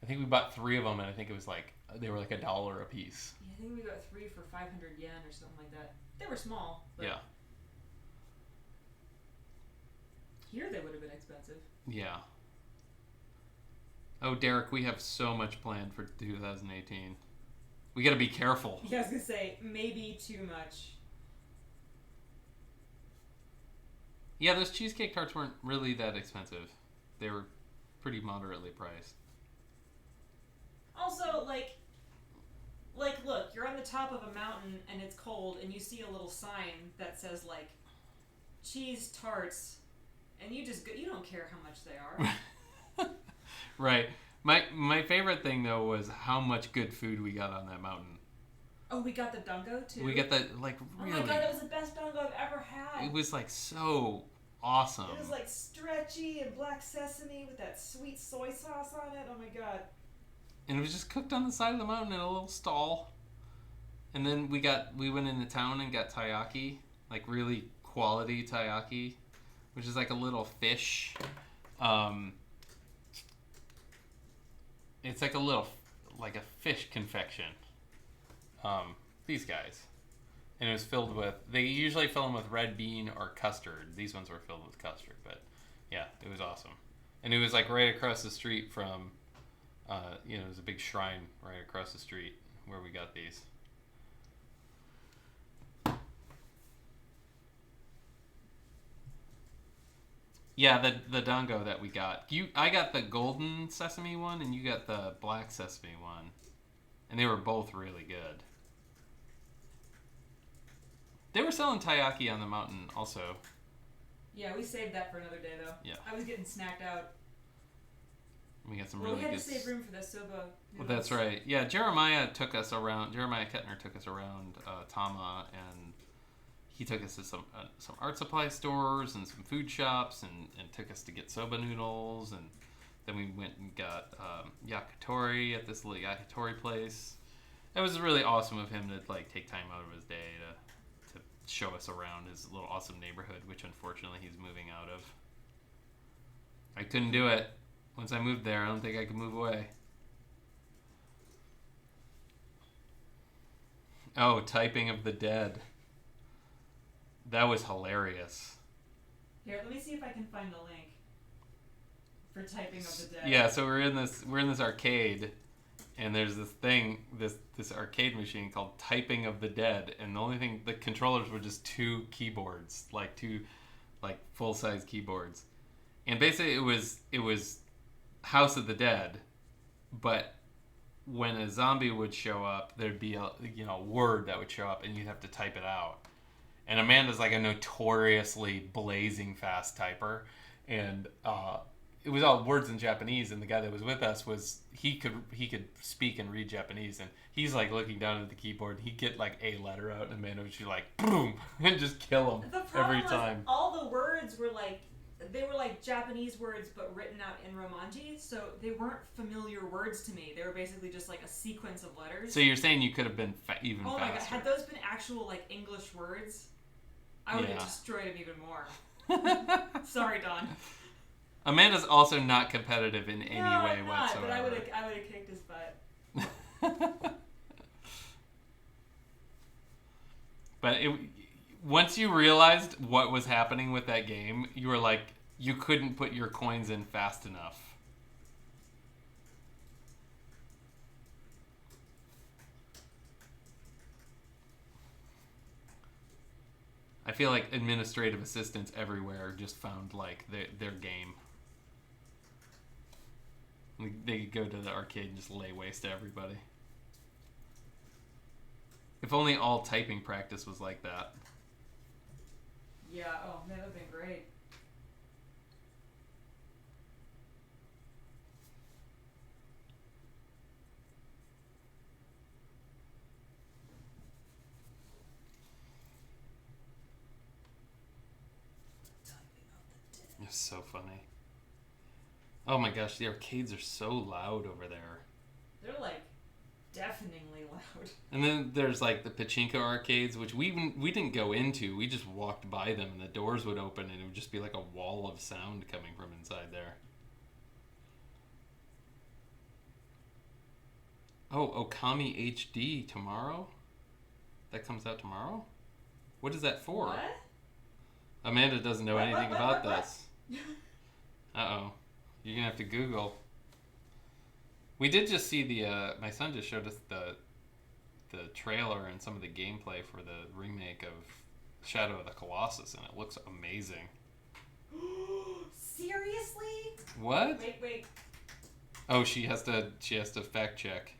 think we bought 3 of them, and I think it was they were like $1 a piece. Yeah, I think we got 3 for 500 yen or something like that. They were small. But yeah. Here they would have been expensive. Yeah. Oh, Derek, we have so much planned for 2018. We got to be careful. Yeah, I was going to say, maybe too much. Yeah, those cheesecake tarts weren't really that expensive. They were pretty moderately priced. Also, like, look, you're on the top of a mountain and it's cold and you see a little sign that says, like, cheese tarts, and you don't care how much they are. Right. My favorite thing, though, was how much good food we got on that mountain. Oh, we got the dango, too? We got that, really... Oh my god, that was the best dango I've ever had. It was, so awesome. It was, stretchy and black sesame with that sweet soy sauce on it. Oh my god. And it was just cooked on the side of the mountain in a little stall. And then we went into town and got taiyaki, really quality taiyaki, which is like a little fish. It's like a fish confection. These guys. And it was filled with, they usually fill them with red bean or custard. These ones were filled with custard, but yeah, it was awesome. And it was right across the street from there's a big shrine right across the street where we got these. Yeah, the dango that we got. I got the golden sesame one, and you got the black sesame one, and they were both really good. They were selling taiyaki on the mountain also. Yeah, we saved that for another day though. Yeah. I was getting snacked out. We got some Well, really we had good. To save room for the soba noodles. Well, that's right. Yeah, Jeremiah Kettner took us around Tama, and he took us to some art supply stores and some food shops, and took us to get soba noodles, and then we went and got yakitori at this little yakitori place. It was really awesome of him to like take time out of his day to show us around his little awesome neighborhood, which unfortunately he's moving out of. I couldn't do it. Once I moved there, I don't think I could move away. Oh, Typing of the Dead. That was hilarious. Here, let me see if I can find the link for Typing of the Dead. Yeah, so we're in this arcade, and there's this thing, this arcade machine called Typing of the Dead, and the controllers were just two keyboards, two full-size keyboards. And basically it was House of the Dead, but when a zombie would show up, there'd be a word that would show up, and you'd have to type it out. And Amanda's like a notoriously blazing fast typer, and it was all words in Japanese. And the guy that was with us he could speak and read Japanese, and he's like looking down at the keyboard. And he'd get like a letter out, and Amanda would just like boom and just kill him every time. All the words were they were like Japanese words, but written out in Romanji, so they weren't familiar words to me. They were basically just like a sequence of letters. So you're saying you could have been even faster. Oh my god, had those been actual like English words, I would have destroyed him even more. Sorry, Don. Amanda's also not competitive in any way whatsoever. But I would have kicked his butt. But once you realized what was happening with that game, you were like, you couldn't put your coins in fast enough. I feel like administrative assistants everywhere just found like their game. They could go to the arcade and just lay waste to everybody. If only all typing practice was like that. Yeah, oh man, that would have been great. It's so funny. Oh my gosh, the arcades are so loud over there. They're like deafeningly loud. And then there's like the pachinko arcades, which we didn't go into. We just walked by them, and the doors would open, and it would just be like a wall of sound coming from inside there. Oh, Okami HD tomorrow? That comes out tomorrow? What is that for? What? Amanda doesn't know anything about this. Uh-oh. You're going to have to Google. We did just see my son just showed us the trailer and some of the gameplay for the remake of Shadow of the Colossus, and it looks amazing. Seriously? What? Wait. Oh, she has to fact check.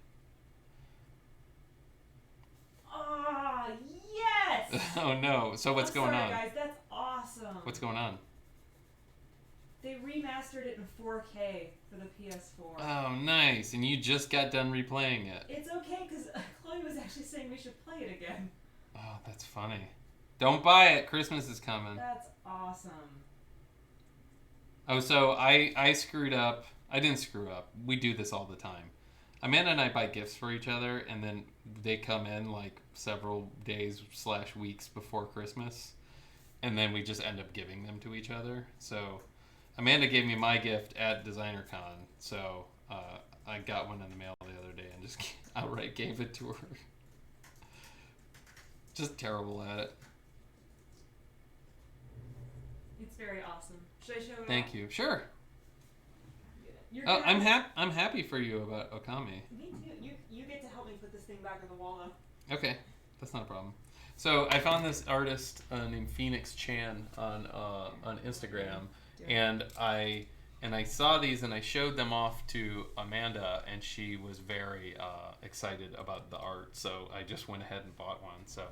Ah, yes! Oh no. So what's going on? Guys, that's awesome. What's going on? They remastered it in 4K for the PS4. Oh, nice. And you just got done replaying it. It's okay, because Chloe was actually saying we should play it again. Oh, that's funny. Don't buy it. Christmas is coming. That's awesome. Oh, so I screwed up. I didn't screw up. We do this all the time. Amanda and I buy gifts for each other, and then they come in like several days / weeks before Christmas, and then we just end up giving them to each other. So Amanda gave me my gift at DesignerCon, so I got one in the mail the other day and just outright gave it to her. Just terrible at it. It's very awesome. Should I show it Thank off? you. Sure. Get it. Oh, I'm happy for you about Okami. Me too. You get to help me put this thing back on the wall though. Okay, that's not a problem. So I found this artist named Phoenix Chan on Instagram, and I saw these and I showed them off to Amanda, and she was very excited about the art. So I just went ahead and bought one. So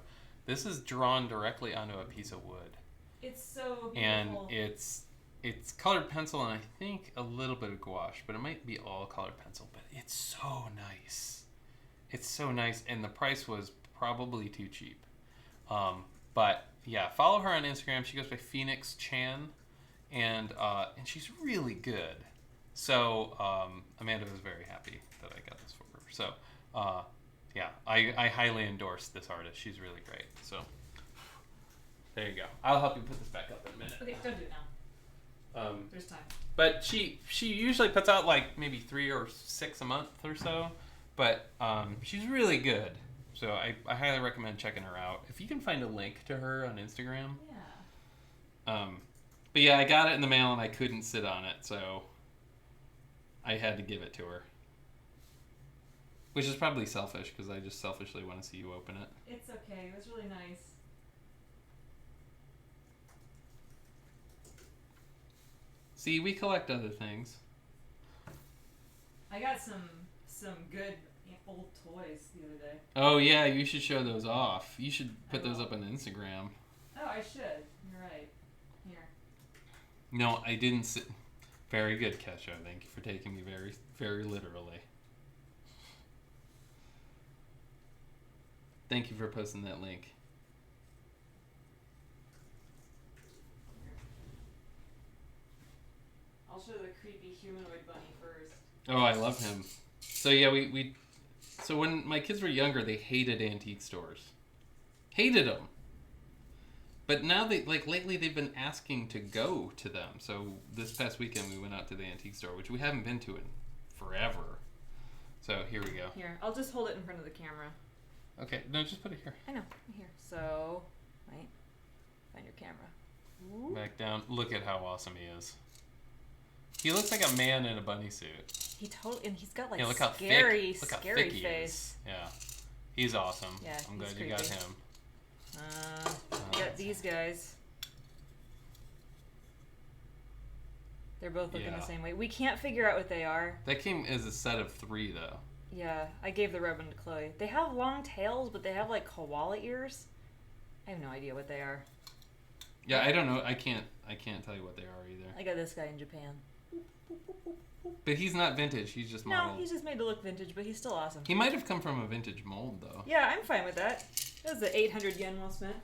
this is drawn directly onto a piece of wood. It's so beautiful. And it's colored pencil and I think a little bit of gouache, but it might be all colored pencil. But it's so nice. It's so nice, and the price was probably too cheap. But yeah, follow her on Instagram. She goes by Phoenix Chan, and she's really good. So Amanda was very happy that I got this for her. So yeah, I highly endorse this artist. She's really great. So there you go. I'll help you put this back up in a minute. Okay, don't do it now. There's time. But she usually puts out like maybe 3 or 6 a month or so. But she's really good. So I highly recommend checking her out. If you can find a link to her on Instagram. Yeah. But yeah, I got it in the mail and I couldn't sit on it, so I had to give it to her. Which is probably selfish because I just selfishly want to see you open it. It's okay. It was really nice. See, we collect other things. I got some good old toys the other day. Oh yeah, you should show those off. You should put those up on Instagram. Oh, I should. You're right. Here. No, I didn't sit. Very good, Kesha. Thank you for taking me very, very literally. Thank you for posting that link. I'll show the creepy humanoid bunny first. Oh, I love him. So yeah, so when my kids were younger, they hated antique stores. Hated them. But now lately they've been asking to go to them. So this past weekend we went out to the antique store, which we haven't been to in forever. So here we go. Here, I'll just hold it in front of the camera. Okay, no, just put it here. I know, here. So, right, find your camera. Ooh. Back down. Look at how awesome he is. He looks like a man in a bunny suit. He totally, and he's got like look how scary thick he face. is. Yeah, he's awesome. Yeah, I'm glad he's you got creepy. him. We got these guys. They're both looking the same way. We can't figure out what they are. That came as a set of 3, though. Yeah, I gave the red one to Chloe. They have long tails, but they have like koala ears. I have no idea what they are. Yeah, I don't know. I can't tell you what they are either. I got this guy in Japan. But he's not vintage. He's just modeled. No, he's just made to look vintage, but he's still awesome. He might have come from a vintage mold, though. Yeah, I'm fine with that. That was the 800 yen well spent.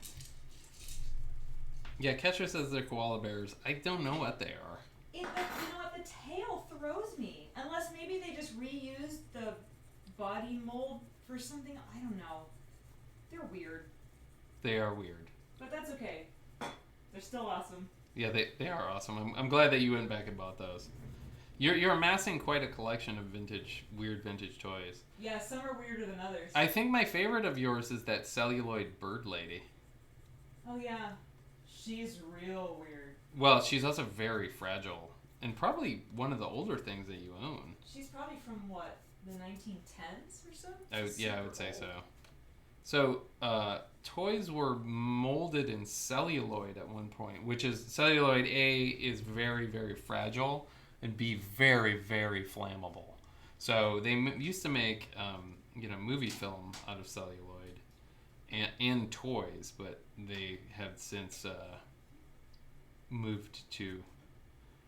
Yeah, Kesha says they're koala bears. I don't know what they are. You know what? The tail throws me. Unless maybe they just reused the body mold for something. I don't know. They're weird. They are weird. But that's okay. They're still awesome. Yeah, they are awesome. I'm glad that you went back and bought those. You're amassing quite a collection of weird vintage toys. Yeah, some are weirder than others. I think my favorite of yours is that celluloid bird lady. Oh yeah, she's real weird. Well, she's also very fragile, and probably one of the older things that you own. She's probably from what, the 1910s or so? I would say so. So, toys were molded in celluloid at one point, which is celluloid A is very, very fragile and B very, very flammable. So they used to make movie film out of celluloid and toys, but they have since moved to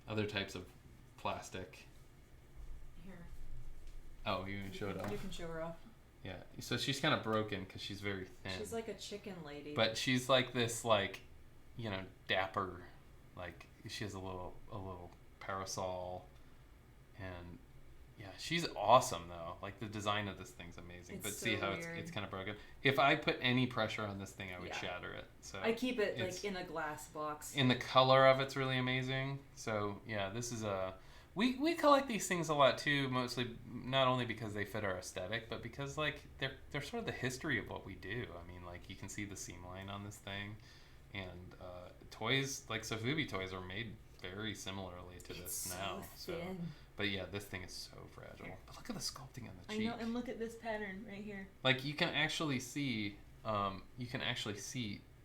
other types of plastic. Here. Oh, you can show it off. You can show her off. Yeah, so she's kind of broken because she's very thin. She's like a chicken lady. But she's like this, dapper, she has a little parasol, and yeah, she's awesome though. Like the design of this thing's amazing. But see how it's kind of broken. If I put any pressure on this thing, I would shatter it. So I keep it in a glass box. And the color of it's really amazing. So yeah, this is we collect these things a lot too, mostly not only because they fit our aesthetic, but because they're sort of the history of what we do. I mean, you can see the seam line on this thing, and toys like Sofubi toys are made very similarly to this now. So But yeah, this thing is so fragile. But look at the sculpting on the I cheek. know, and look at this pattern right here. Like you can actually see,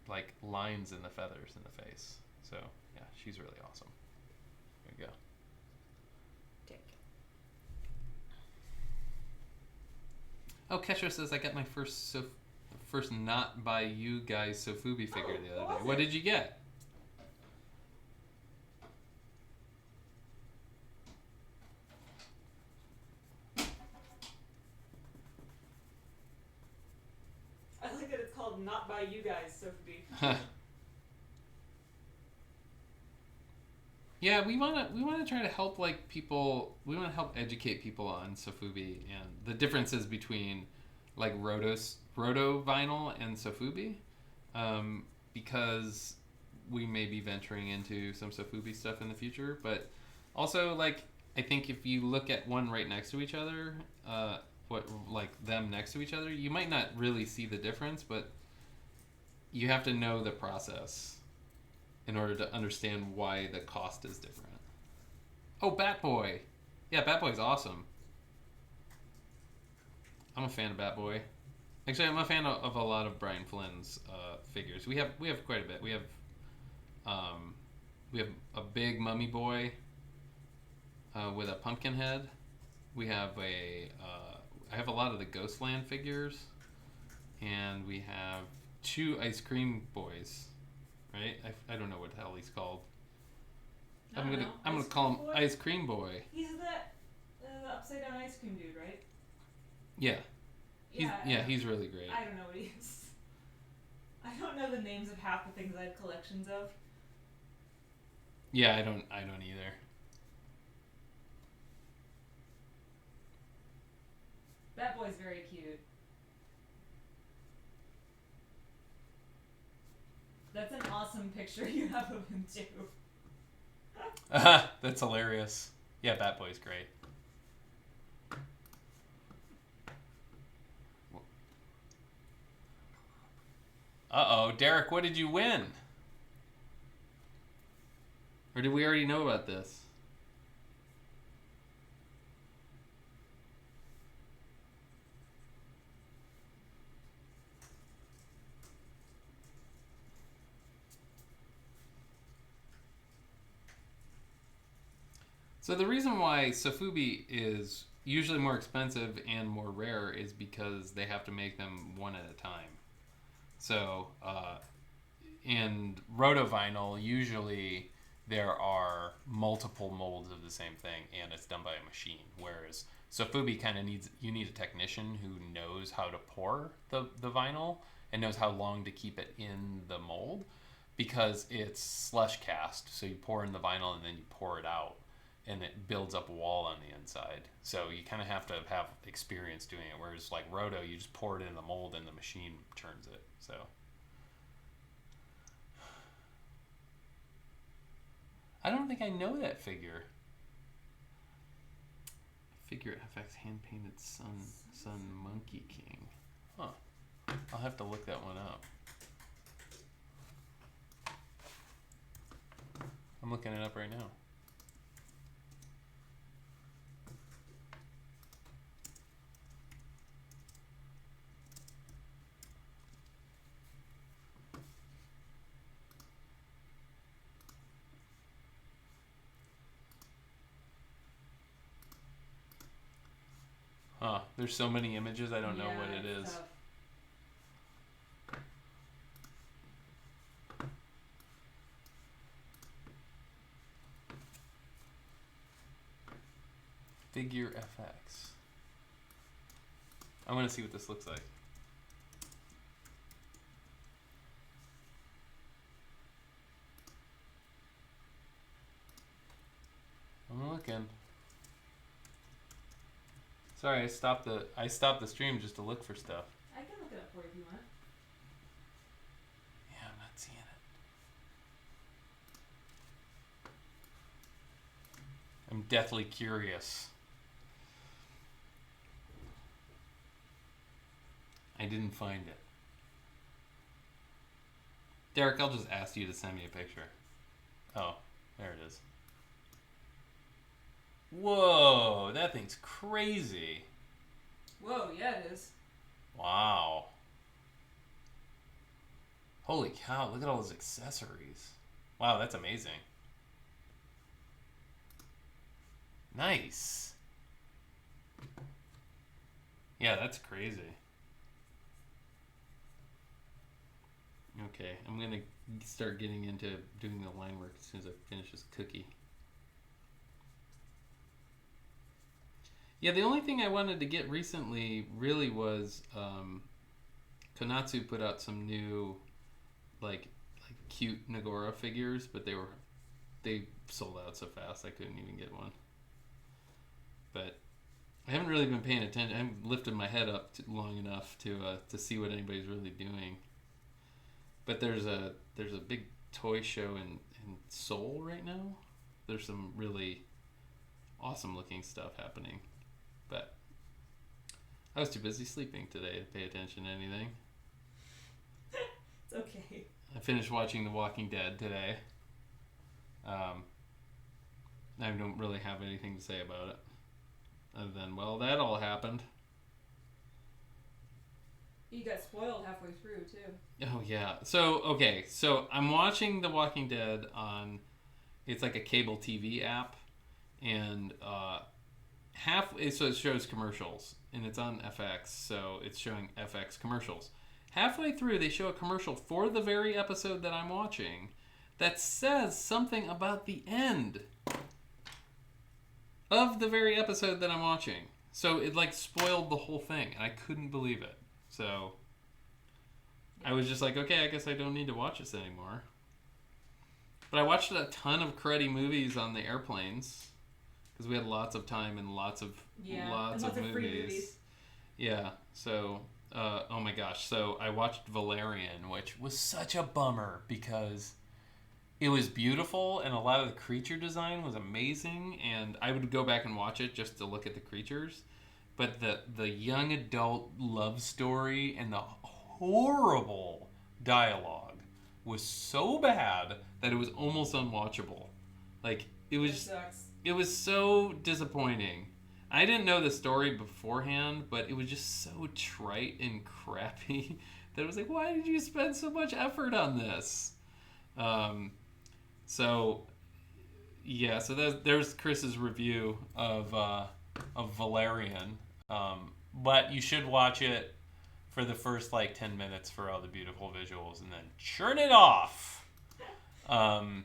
like lines in the feathers in the face. So yeah, she's really awesome. There you go. Oh, Kesha says I got my first not by you guys Sofubi figure the other day. What did you get? I like that it's called Not By You Guys Sofubi. Yeah, we wanna try to help like people. We want to help educate people on Sofubi and the differences between like roto vinyl and Sofubi, because we may be venturing into some Sofubi stuff in the future. But also, like, I think if you look at one right next to each other, them next to each other, you might not really see the difference, but you have to know the process in order to understand why the cost is different. Oh, Bat Boy. Yeah, Bat Boy's awesome. I'm a fan of Bat Boy. Actually, I'm a fan of a lot of Brian Flynn's figures. We have quite a bit. We have a big mummy boy with a pumpkin head. We have I have a lot of the Ghostland figures, and we have 2 ice cream boys. Right? I don't know what the hell he's called. I'm gonna call him Ice Cream Boy. He's the upside down ice cream dude, right? Yeah. He's really great. I don't know what he is. I don't know the names of half the things I have collections of. Yeah, I don't either. That boy's very cute. That's an awesome picture you have of him too. That's hilarious. Yeah, Bat Boy's great. Uh-oh, Derek, what did you win? Or did we already know about this? So the reason why Sofubi is usually more expensive and more rare is because they have to make them one at a time. So in rotovinyl, usually there are multiple molds of the same thing, and it's done by a machine. Whereas Sofubi kind of you need a technician who knows how to pour the vinyl and knows how long to keep it in the mold, because it's slush cast. So you pour in the vinyl and then you pour it out, and it builds up a wall on the inside. So you kind of have to have experience doing it. Whereas like roto, you just pour it in the mold and the machine turns it. So I don't think I know that figure. Figure FX hand painted Sun Monkey King. Huh. I'll have to look that one up. I'm looking it up right now. Huh. There's so many images, I don't know what it is. Tough. Figure FX. I want to see what this looks like. I'm looking. Sorry, I stopped the stream just to look for stuff. I can look it up for you if you want. Yeah, I'm not seeing it. I'm deathly curious. I didn't find it. Derek, I'll just ask you to send me a picture. Oh, there it is. Whoa, that thing's crazy. Whoa, yeah, it is. Wow. Holy cow, look at all those accessories. Wow, that's amazing. Nice. Yeah, that's crazy. Okay, I'm going to start getting into doing the line work as soon as I finish this cookie. Yeah, the only thing I wanted to get recently really was Konatsu put out some new like cute Nagora figures, but they sold out so fast I couldn't even get one. But I haven't really been paying attention. I haven't lifted my head up long enough to see what anybody's really doing. But there's a big toy show in Seoul right now. There's some really awesome looking stuff happening. But I was too busy sleeping today to pay attention to anything. It's okay. I finished watching The Walking Dead today. I don't really have anything to say about it. Other than, well, that all happened. You got spoiled halfway through, too. Oh, yeah. So I'm watching The Walking Dead on, it's like a cable TV app. And so it shows commercials. And it's on FX, so it's showing FX commercials. Halfway through, they show a commercial for the very episode that I'm watching that says something about the end of the very episode that I'm watching. So it like spoiled the whole thing, and I couldn't believe it. So I was just like, okay, I guess I don't need to watch this anymore. But I watched a ton of cruddy movies on the airplanes because we had lots of time and lots of free movies. Yeah, so oh my gosh, so I watched Valerian, which was such a bummer because it was beautiful and a lot of the creature design was amazing, and I would go back and watch it just to look at the creatures. But the young adult love story and the horrible dialogue was so bad that it was almost unwatchable. Like it was so disappointing. I didn't know the story beforehand, but it was just so trite and crappy that it was like, why did you spend so much effort on this? So there's Chris's review of Valerian. But you should watch it for the first 10 minutes for all the beautiful visuals and then churn it off. Let's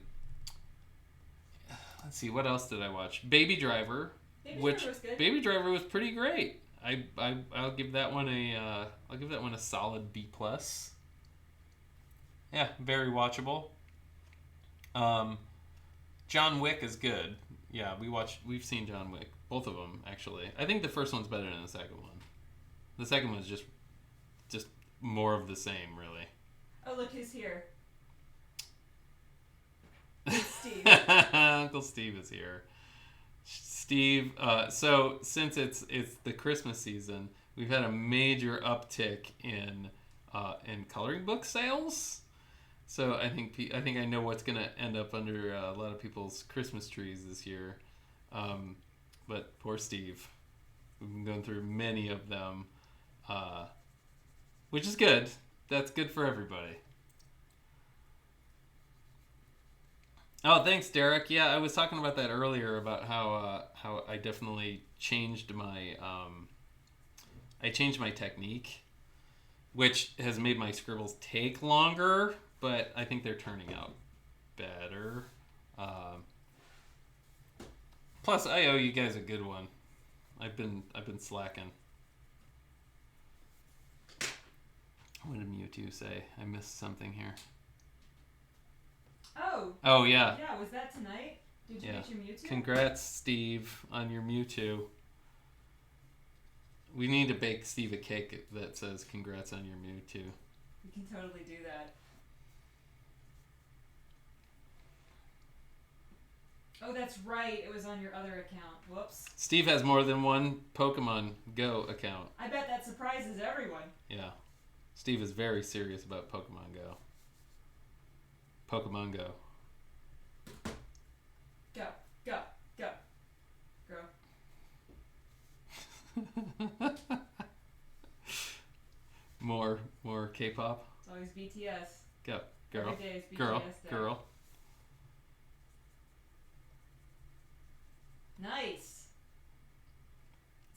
see, what else did I watch? Baby Driver. Baby Driver was pretty great. I'll give that one a solid B+. Yeah, very watchable. John Wick is good. Yeah, we've seen John Wick. Both of them, actually. I think the first one's better than the second one. The second one's just more of the same, really. Oh, look, who's here. Steve. Uncle Steve is here. Steve, so since it's the Christmas season, we've had a major uptick in coloring book sales. So I think I know what's going to end up under a lot of people's Christmas trees this year. But poor Steve. We've been going through many of them, which is good. That's good for everybody. Oh, thanks, Derek. Yeah, I was talking about that earlier about how I definitely changed my technique, which has made my scribbles take longer, but I think they're turning out better. Plus, I owe you guys a good one. I've been slacking. What did Mewtwo say? I missed something here. Oh, yeah. Yeah, was that tonight? Did you get your Mewtwo? Congrats, Steve, on your Mewtwo. We need to bake Steve a cake that says congrats on your Mewtwo. We can totally do that. Oh, that's right. It was on your other account. Whoops. Steve has more than one Pokemon Go account. I bet that surprises everyone. Yeah. Steve is very serious about Pokemon Go. Pokemon Go. Go, go, go. Go. More K-pop. It's always BTS. Go, girl, Every day is BTS girl, day. girl. Nice.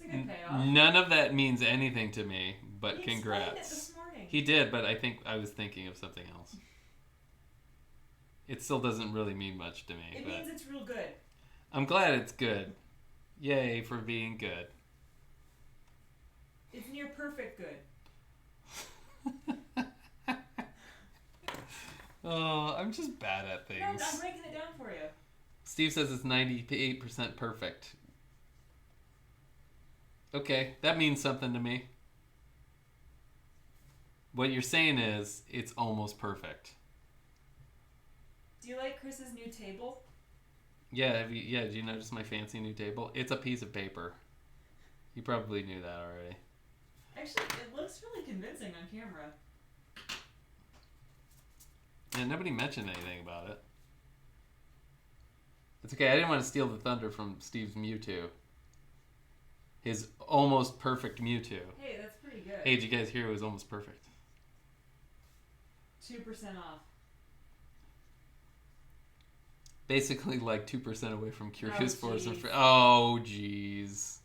It's a good payoff. None of that means anything to me, but He congrats. explained it this morning. He did, but I think I was thinking of something else. It still doesn't really mean much to me. It but means it's real good. I'm glad it's good. Yay for being good. It's near perfect good. Oh, I'm just bad at things. No, I'm breaking it down for you. Steve says it's 98% perfect. Okay, that means something to me. What you're saying is it's almost perfect. Do you like Chris's new table? Yeah, did you notice my fancy new table? It's a piece of paper. You probably knew that already. Actually, it looks really convincing on camera. Yeah, nobody mentioned anything about it. It's okay, I didn't want to steal the thunder from Steve's Mewtwo. His almost perfect Mewtwo. Hey, that's pretty good. Hey, did you guys hear it was almost perfect? 2% off. Basically like 2% away from Curious Force. jeez. Oh, jeez.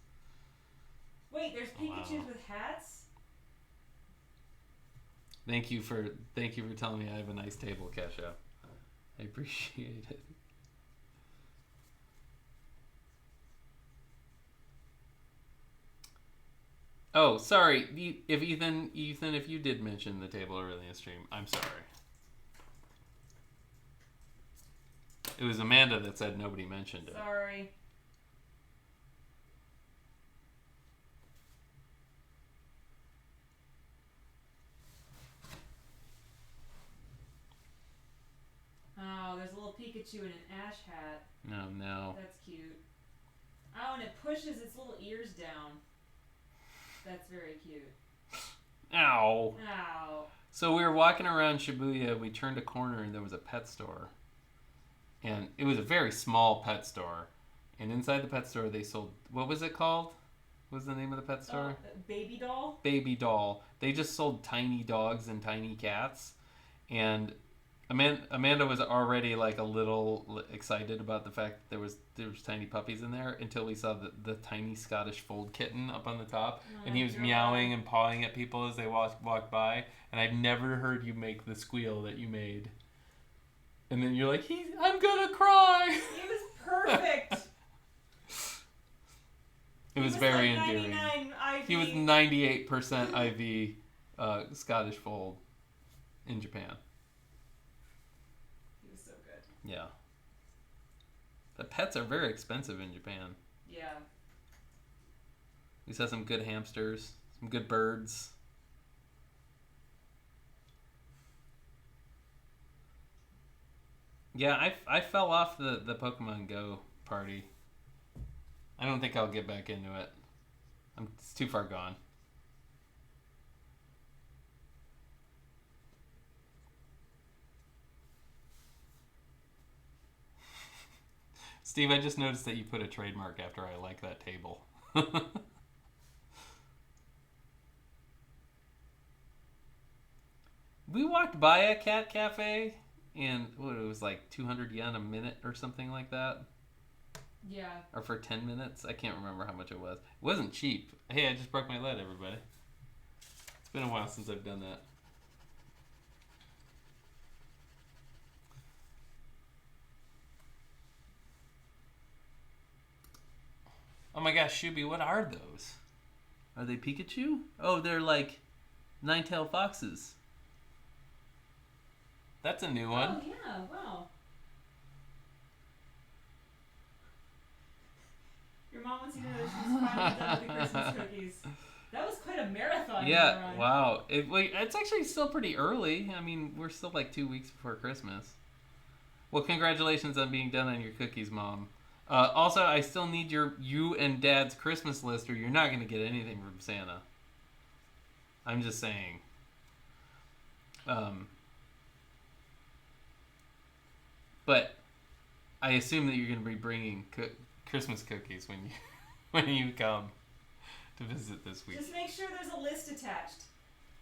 Wait, there's Pikachus Wow. with hats? Thank you for telling me I have a nice table, Kesha. I appreciate it. Oh, sorry. If Ethan, if you did mention the table early in the stream, I'm sorry. It was Amanda that said nobody mentioned it. Sorry. Oh, there's a little Pikachu in an ash hat. No. That's cute. Oh, and it pushes its little ears down. That's very cute. Ow. Ow. So we were walking around Shibuya. We turned a corner and there was a pet store. And it was a very small pet store. And inside the pet store they sold, what was it called? What was the name of the pet store? Baby doll? Baby doll. They just sold tiny dogs and tiny cats. And Amanda was already like a little excited about the fact that there was tiny puppies in there until we saw the tiny Scottish fold kitten up on the top. Oh, And he was God. meowing and pawing at people as they walked by. And I've never heard you make the squeal that you made. And then you're like, I'm gonna cry. He was perfect. It was He very like endearing. 99 IV. He was 98% IV Scottish fold in Japan. He was so good. Yeah. The pets are very expensive in Japan. Yeah. We saw some good hamsters, some good birds. Yeah, I fell off the Pokemon Go party. I don't think I'll get back into it. It's too far gone. Steve, I just noticed that you put a trademark after I like that table. We walked by a cat cafe, and it was like 200 yen a minute or something like that. Yeah. Or for 10 minutes. I can't remember how much it was. It wasn't cheap. Hey, I just broke my leg, everybody. It's been a while since I've done that. Oh my gosh, Shubi, what are those? Are they Pikachu? Oh, they're like nine-tailed foxes. That's a new one. Oh, yeah. Wow. Your mom wants you to know that she's finally done with the Christmas cookies. That was quite a marathon. Yeah, run. wow. It's actually still pretty early. I mean, we're still like 2 weeks before Christmas. Well, congratulations on being done on your cookies, Mom. Also, I still need you and Dad's Christmas list, or you're not going to get anything from Santa. I'm just saying. But I assume that you're going to be bringing Christmas cookies when you when you come. to visit this week. Just make sure there's a list attached.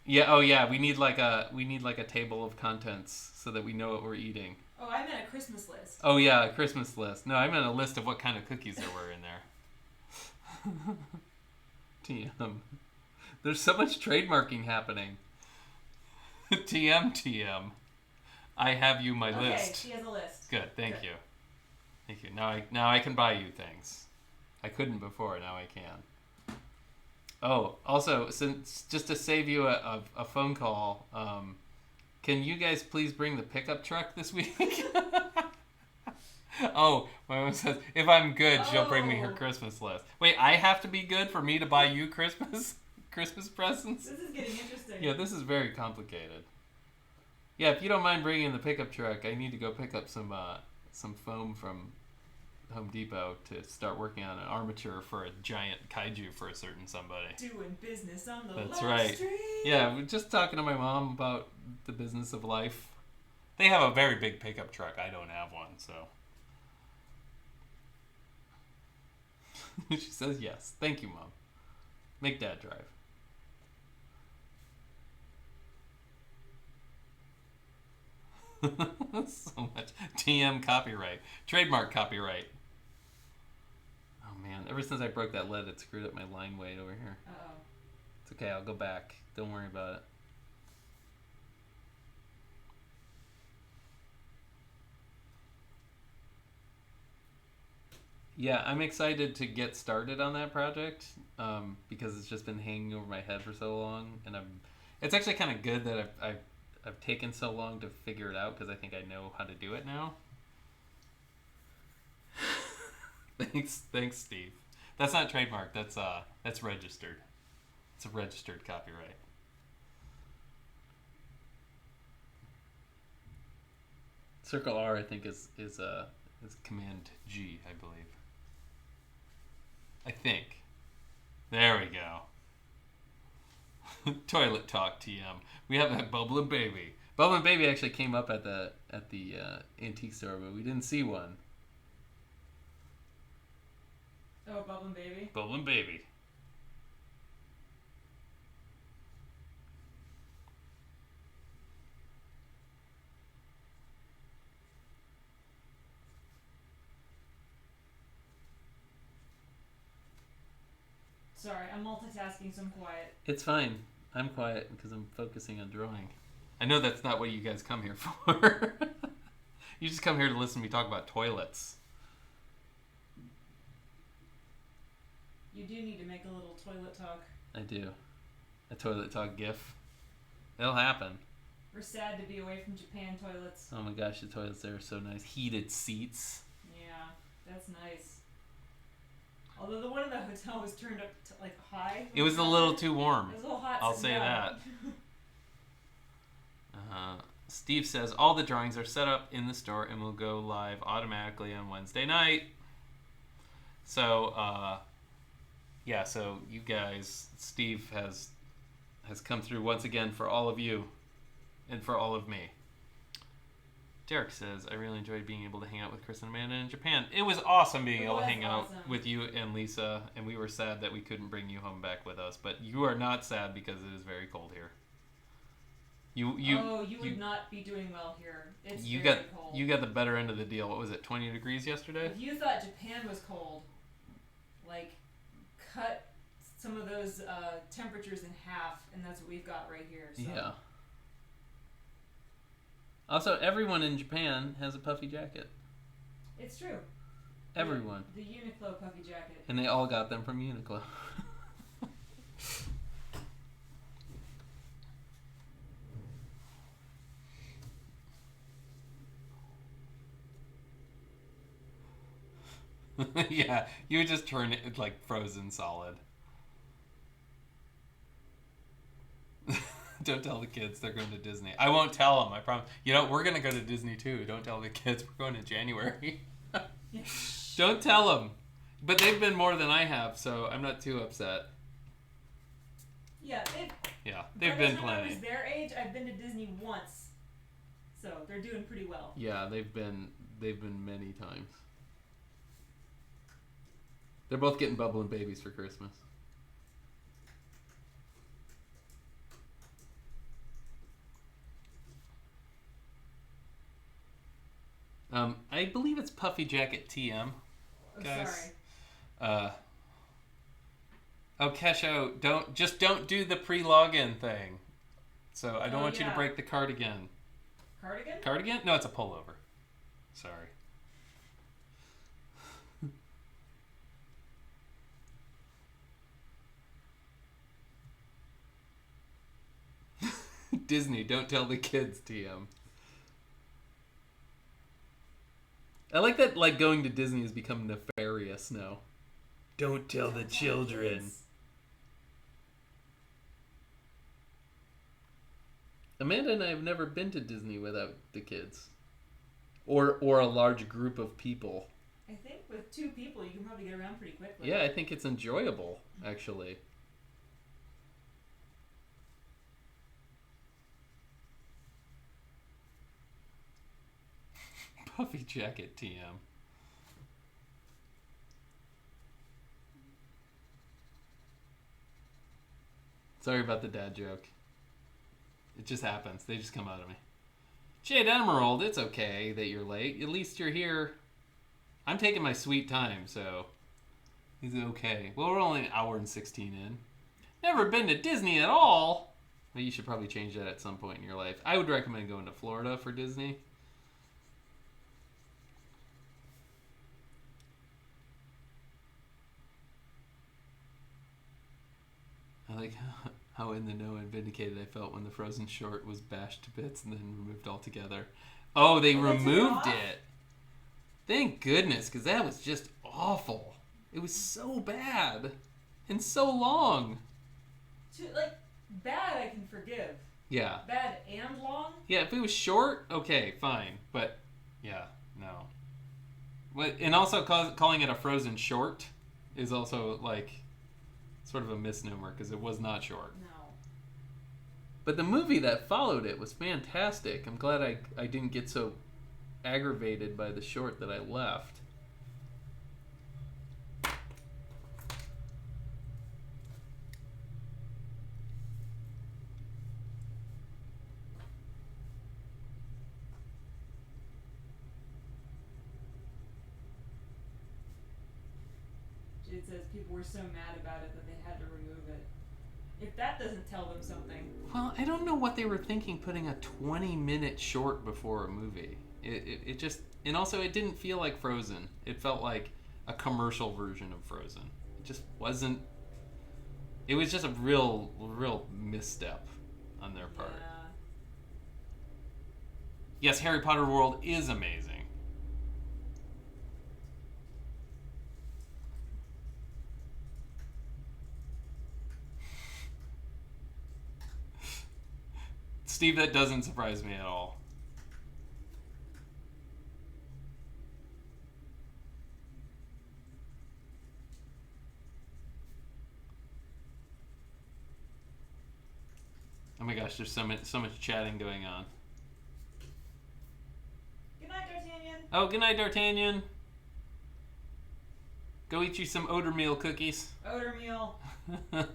Yeah. Oh yeah. We need like a table of contents so that we know what we're eating. Oh, I meant a Christmas list. Oh yeah, a Christmas list. No, I meant a list of what kind of cookies there were in there. TM. There's so much trademarking happening. TM. I have you my list. Okay, she has a list. Good, thank you. Thank you. Now I can buy you things. I couldn't before, now I can. Oh, also, since just to save you a phone call, can you guys please bring the pickup truck this week? Oh, my mom says, if I'm good, she'll bring me her Christmas list. Wait, I have to be good for me to buy you Christmas presents? This is getting interesting. Yeah, this is very complicated. Yeah, if you don't mind bringing the pickup truck, I need to go pick up some foam from Home Depot to start working on an armature for a giant kaiju for a certain somebody. Doing business on the That's love right. street. Yeah, we're just talking to my mom about the business of life. They have a very big pickup truck. I don't have one, so. She says yes. Thank you, Mom. Make Dad drive. So much. TM copyright. Trademark copyright. Oh man, ever since I broke that lead, it screwed up my line weight over here. Uh-oh. It's okay, I'll go back. Don't worry about it. Yeah, I'm excited to get started on that project because it's just been hanging over my head for so long, and it's actually kind of good that I've taken so long to figure it out because I think I know how to do it now. Thanks, Steve. That's not trademark. That's registered. It's a registered copyright. Circle R, I think, is Command G, I believe. I think. There we go. Toilet talk, TM. We have that Bubbling Baby. Bubbling Baby actually came up at the antique store, but we didn't see one. Oh, Bubbling Baby? Bubbling Baby. Sorry, I'm multitasking, so I'm quiet. It's fine. I'm quiet because I'm focusing on drawing. I know that's not what you guys come here for. You just come here to listen to me talk about toilets. You do need to make a little toilet talk. I do. A toilet talk gif. It'll happen. We're sad to be away from Japan toilets. Oh my gosh, the toilets there are so nice. Heated seats. Yeah, that's nice. Although the one in the hotel was turned up to like high. It was a little too warm. It was a little hot. I'll say that. Steve says all the drawings are set up in the store and will go live automatically on Wednesday night. So, yeah, so you guys, Steve has come through once again for all of you and for all of me. Derek says, I really enjoyed being able to hang out with Chris and Amanda in Japan. It was awesome being able to hang out with you and Lisa, and we were sad that we couldn't bring you home back with us, but you are not sad because it is very cold here. You would not be doing well here. It's very cold. You got the better end of the deal. What was it, 20 degrees yesterday? If you thought Japan was cold, like, cut some of those temperatures in half, and that's what we've got right here. So. Yeah. Also, everyone in Japan has a puffy jacket. It's true. Everyone. The Uniqlo puffy jacket. And they all got them from Uniqlo. Yeah, you would just turn it like frozen solid. Don't tell the kids they're going to Disney. I won't tell them, I promise. You know, we're going to go to Disney too. Don't tell the kids we're going in January. Don't tell them. But they've been more than I have, so I'm not too upset. Yeah, they've been By planning. I was their age, I've been to Disney once. So they're doing pretty well. Yeah, they've been many times. They're both getting bubbling babies for Christmas. I believe it's Puffy Jacket TM, Oh, guys. sorry. Kesho, don't do the pre-login thing. So I don't want you to yeah. break the cardigan. Cardigan? Cardigan? No, it's a pullover. Sorry. Disney, don't tell the kids, TM. I like that, like, going to Disney has become nefarious now. Don't tell the children. Amanda and I have never been to Disney without the kids. Or a large group of people. I think with 2 people, you can probably get around pretty quickly. Yeah, I think it's enjoyable, actually. Puffy Jacket TM. Sorry about the dad joke. It just happens. They just come out of me. Jade Emerald, it's okay that you're late. At least you're here. I'm taking my sweet time, so it's okay. Well, we're only an hour and 16 in. Never been to Disney at all. Well, you should probably change that at some point in your life. I would recommend going to Florida for Disney. I like how in the know and vindicated I felt when the Frozen short was bashed to bits and then removed altogether. Oh, they removed it. Thank goodness, because that was just awful. It was so bad and so long. Like, bad I can forgive. Yeah. Bad and long? Yeah, if it was short, okay, fine. But, yeah, no. And also calling it a Frozen short is also, like, sort of a misnomer because it was not short. No. But the movie that followed it was fantastic. I'm glad I didn't get so aggravated by the short that I left. It says people were so mad about it that they had to remove it. If that doesn't tell them something. Well, I don't know what they were thinking putting a 20-minute short before a movie. It just... And also, it didn't feel like Frozen. It felt like a commercial version of Frozen. It just wasn't... It was just a real misstep on their part. Yeah. Yes, Harry Potter World is amazing. Steve, that doesn't surprise me at all. Oh my gosh, there's so much chatting going on. Good night, D'Artagnan. Oh, good night, D'Artagnan. Go eat you some odor meal cookies. Odor meal. Oh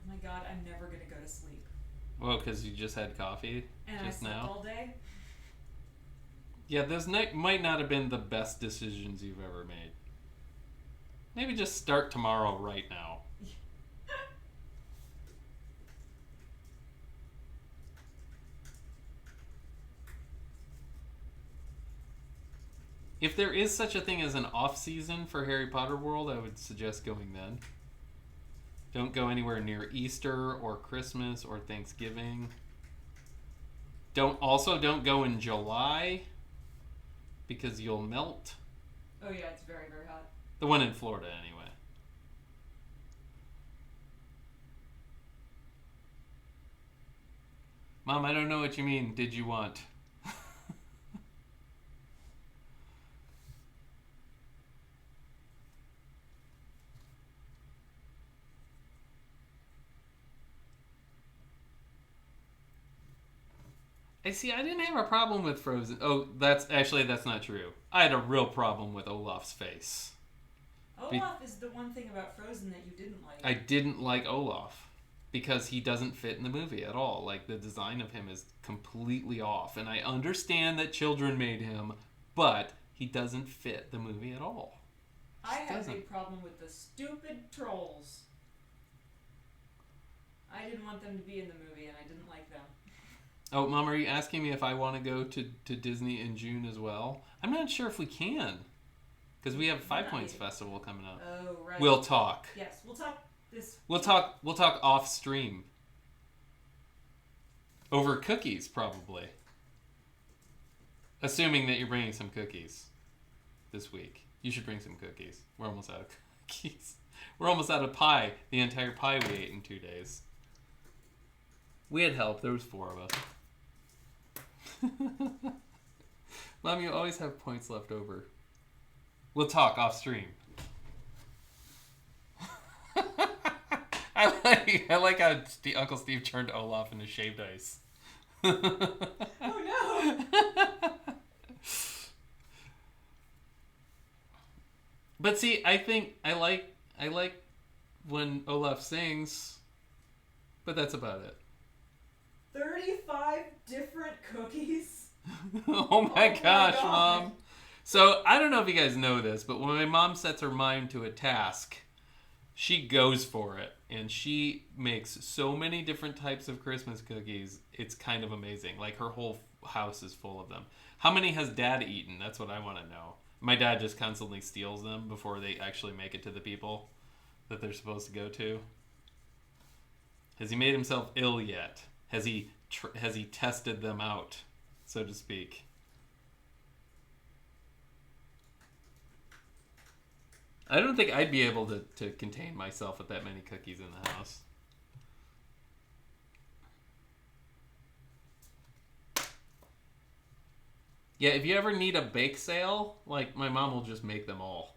my god, I'm never gonna go to sleep. Well, because you just had coffee And just I slept now. all day. Yeah, those might not have been the best decisions you've ever made. Maybe just start tomorrow right now. If there is such a thing as an off-season for Harry Potter World, I would suggest going then. Don't go anywhere near Easter or Christmas or Thanksgiving. Don't go in July because you'll melt. Oh yeah, it's very, very hot. The one in Florida, anyway. Mom, I don't know what you mean. Did you want? I see. I didn't have a problem with Frozen. Oh, that's not true. I had a real problem with Olaf's face. Olaf is the one thing about Frozen that you didn't like. I didn't like Olaf because he doesn't fit in the movie at all. Like, the design of him is completely off. And I understand that children made him, but he doesn't fit the movie at all. I had a big problem with the stupid trolls. I didn't want them to be in the movie, and I didn't like them. Oh, Mom, are you asking me if I want to go to Disney in June as well? I'm not sure if we can. Because we have Five Points Festival coming up. Oh, right. We'll talk. Yes, we'll talk this. We'll talk off stream. Over cookies, probably. Assuming that you're bringing some cookies this week. You should bring some cookies. We're almost out of cookies. We're almost out of pie. The entire pie we ate in 2 days. We had help. There was 4 of us. Mom, you always have points left over. We'll talk off stream. I like how Uncle Steve turned Olaf into shaved ice. Oh no! But see, I think I like when Olaf sings, but that's about it. 35 different cookies? Oh my gosh, Mom. So, I don't know if you guys know this, but when my mom sets her mind to a task, she goes for it. And she makes so many different types of Christmas cookies, it's kind of amazing. Like, her whole house is full of them. How many has Dad eaten? That's what I want to know. My dad just constantly steals them before they actually make it to the people that they're supposed to go to. Has he made himself ill yet? Has he tested them out, so to speak? I don't think I'd be able to contain myself with that many cookies in the house. Yeah, if you ever need a bake sale, like, my mom will just make them all.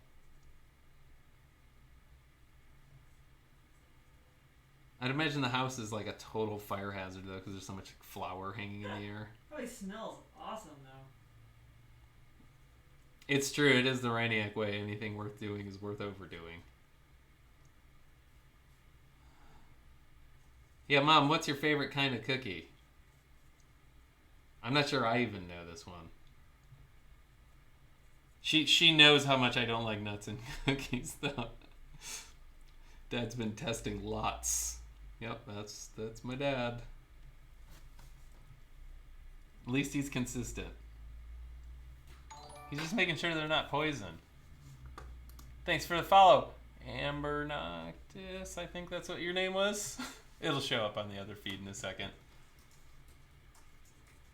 I'd imagine the house is like a total fire hazard, though, because there's so much flour hanging in the air. Probably smells awesome, though. It's true, it is the Ryniak way. Anything worth doing is worth overdoing. Yeah, Mom, what's your favorite kind of cookie? I'm not sure I even know this one. She knows how much I don't like nuts in cookies, though. Dad's been testing lots. Yep, that's my dad. At least he's consistent. He's just making sure they're not poison. Thanks for the follow, Amber Noctis. I think that's what your name was. It'll show up on the other feed in a second.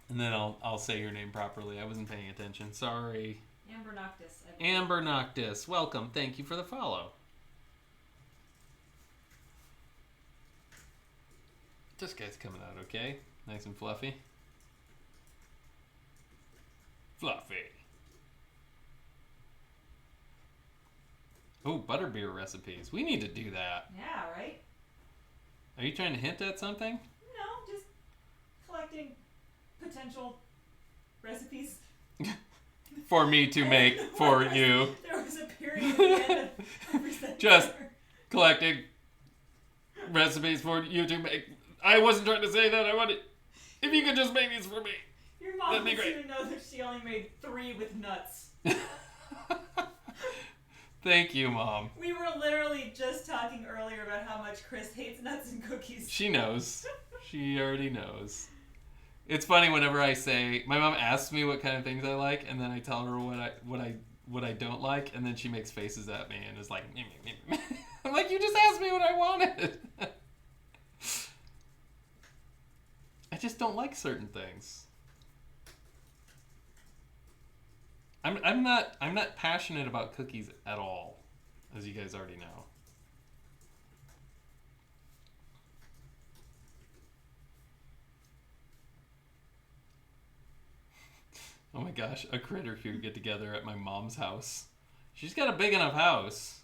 And then I'll say your name properly. I wasn't paying attention. Sorry. Amber Noctis. Amber Noctis. Welcome. Thank you for the follow. This guy's coming out okay. Nice and fluffy. Fluffy. Oh, butterbeer recipes. We need to do that. Yeah, right? Are you trying to hint at something? No, just collecting potential recipes. For me to make for you. There was a period at the end of every sentence. Just collecting recipes for you to make. I wasn't trying to say that. I wanted. If you could just make these for me. Your mom that'd be doesn't great. even know that she only made 3 with nuts. Thank you, Mom. We were literally just talking earlier about how much Chris hates nuts and cookies. She knows. She already knows. It's funny whenever I say, my mom asks me what kind of things I like, and then I tell her what I don't like, and then she makes faces at me and is like, meh, meh, meh. I'm like, you just asked me what I wanted. I just don't like certain things. I'm not passionate about cookies at all, as you guys already know. Oh my gosh, a critter could get together at my mom's house. She's got a big enough house.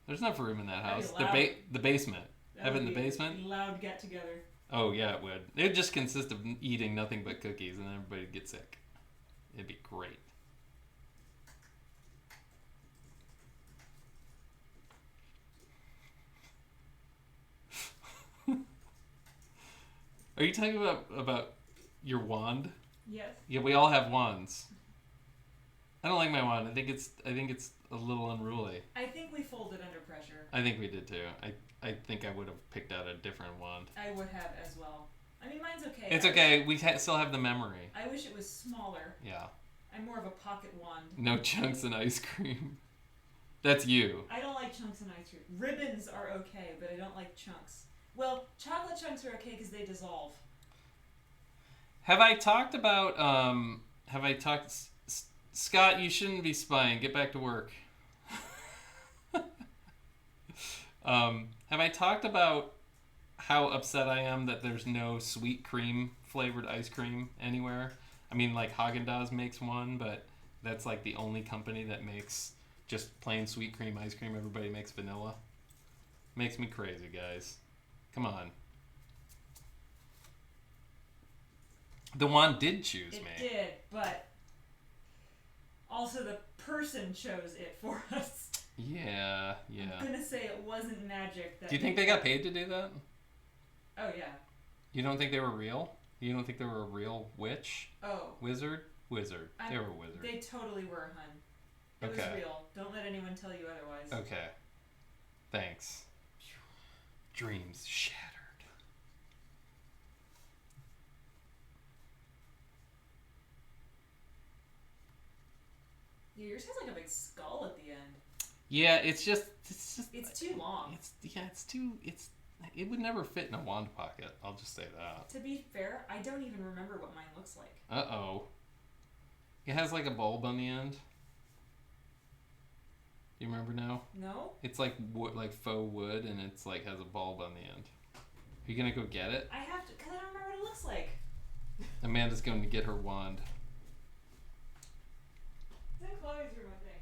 There's enough room in that house. The basement. Have it in the basement? Loud get together. Oh yeah, it would. It would just consist of eating nothing but cookies, and then everybody would get sick. It'd be great. Are you talking about your wand? Yes. Yeah, we all have wands. I don't like my wand. I think it's a little unruly. I think we folded under pressure. I think we did too. I think I would have picked out a different wand. I would have as well. I mean, mine's okay. It's okay. We still have the memory. I wish it was smaller. Yeah. I'm more of a pocket wand. No chunks and ice cream. That's you. I don't like chunks and ice cream. Ribbons are okay, but I don't like chunks. Well, chocolate chunks are okay because they dissolve. Have I talked about, Scott, you shouldn't be spying. Get back to work. Have I talked about how upset I am that there's no sweet cream flavored ice cream anywhere? I mean, like Haagen-Dazs makes one, but that's like the only company that makes just plain sweet cream ice cream. Everybody makes vanilla. Makes me crazy, guys. Come on. The wand did choose me. It did, but also the person chose it for us. Yeah. I'm gonna say it wasn't magic. Do you think they got paid to do that? Oh, yeah. You don't think they were real? You don't think they were a real witch? Oh. Wizard? Wizard. They were wizards. They totally were, hun. It was real. Don't let anyone tell you otherwise. Okay. Thanks. Dreams shattered. Yeah, yours has like a big skull at the end. Yeah, it's too long. It would never fit in a wand pocket. I'll just say that. To be fair, I don't even remember what mine looks like. Uh-oh. It has like a bulb on the end. You remember now? No. It's like wood, like faux wood, and it's like has a bulb on the end. Are you gonna go get it? I have to, because I don't remember what it looks like. Amanda's going to get her wand. It's in Chloe's room, I think.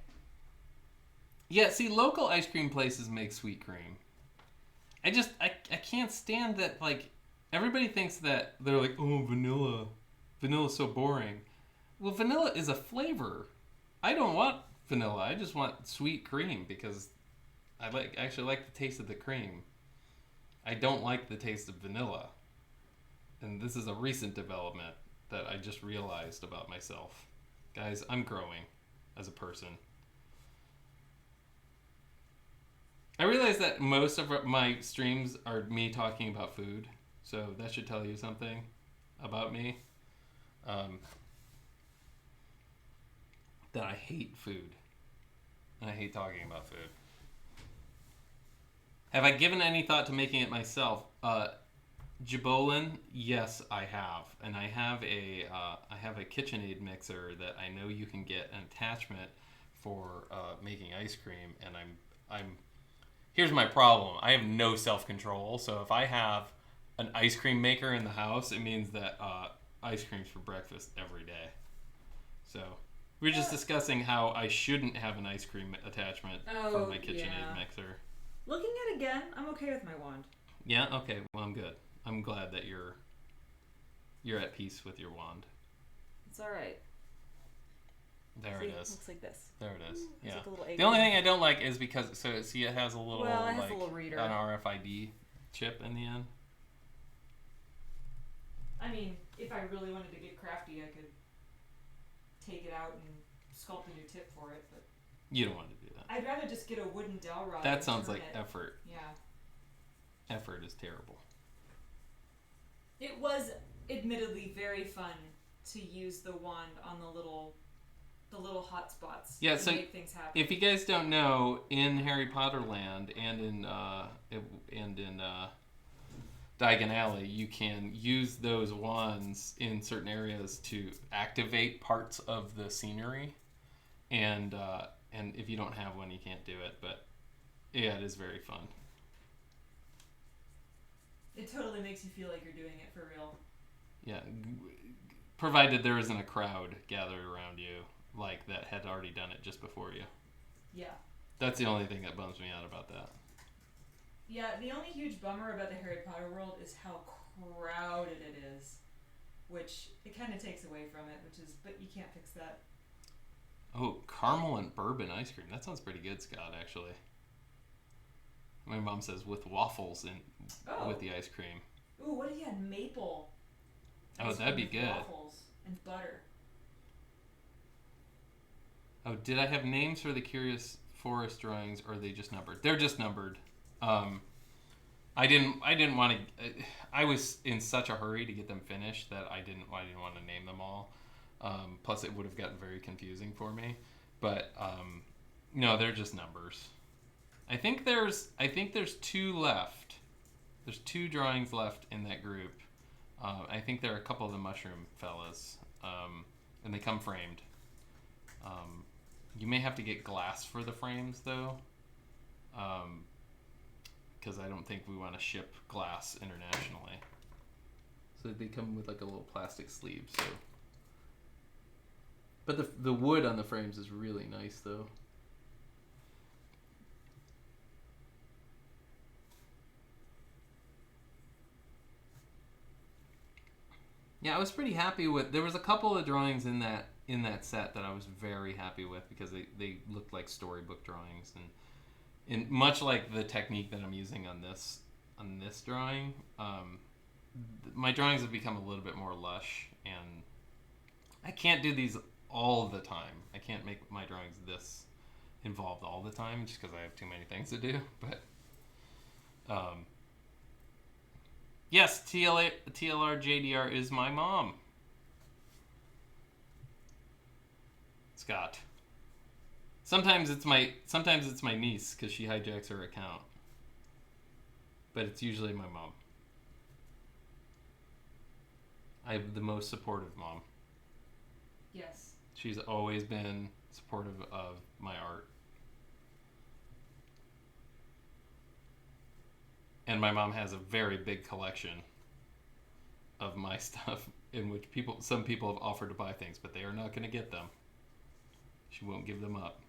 Yeah, see, local ice cream places make sweet cream. I can't stand that, like, everybody thinks that they're like, oh, vanilla. Vanilla's so boring. Well, vanilla is a flavor. I don't want vanilla. I just want sweet cream because I actually like the taste of the cream. I don't like the taste of vanilla. And this is a recent development that I just realized about myself. Guys, I'm growing as a person. I realize that most of my streams are me talking about food, so that should tell you something about me. That I hate food. And I hate talking about food. Have I given any thought to making it myself? Jibolin, yes, I have, and I have a KitchenAid mixer that I know you can get an attachment for making ice cream, and I'm. Here's my problem. I have no self-control, so if I have an ice cream maker in the house, it means that ice cream's for breakfast every day. So we were just discussing how I shouldn't have an ice cream attachment for my KitchenAid mixer. Looking at it again, I'm okay with my wand. Yeah. Okay. Well, I'm good. I'm glad that you're at peace with your wand. It's all right. There it is. Looks like this. There it is. Yeah. Like the only thing I don't like is because see it has a little it has a little reader, an RFID chip in the end. I mean, if I really wanted to get crafty, I could take it out and sculpt a new tip for it, but you don't want to do that. I'd rather just get a wooden dowel rod. That sounds like effort. Yeah. Effort is terrible. It was admittedly very fun to use the wand on the little hot spots to make things happen. If you guys don't know, in Harry Potter Land and in Diagon Alley, you can use those wands in certain areas to activate parts of the scenery, and if you don't have one, you can't do it. But yeah, it is very fun. It totally makes you feel like you're doing it for real. Yeah, provided there isn't a crowd gathered around you, like that had already done it just before you. Yeah. That's the only thing that bums me out about that. Yeah, the only huge bummer about the Harry Potter world is how crowded it is, which it kind of takes away from it, but you can't fix that. Oh, caramel and bourbon ice cream. That sounds pretty good, Scott, actually. My mom says with waffles with the ice cream. Ooh, what if you had maple? Oh, that'd be good. Waffles and butter. Oh, did I have names for the Curious Forest drawings, or are they just numbered? They're just numbered. I didn't want to. I was in such a hurry to get them finished that I didn't want to name them all. Plus, it would have gotten very confusing for me. But no, they're just numbers. I think there's two left. There's two drawings left in that group. I think there are a couple of the mushroom fellas, and they come framed. You may have to get glass for the frames though, because I don't think we want to ship glass internationally. So they come with like a little plastic sleeve. So, but the wood on the frames is really nice though. Yeah, I was pretty happy with. There was a couple of drawings in that set that I was very happy with because they looked like storybook drawings, and much like the technique that I'm using on this drawing, my drawings have become a little bit more lush, and I can't do these all the time. I can't make my drawings this involved all the time just because I have too many things to do. But yes, TLR JDR is my mom. Scott. Sometimes it's my niece because she hijacks her account. But it's usually my mom. I have the most supportive mom. Yes. She's always been supportive of my art. And my mom has a very big collection of my stuff in which some people have offered to buy things, but they are not going to get them. She won't give them up.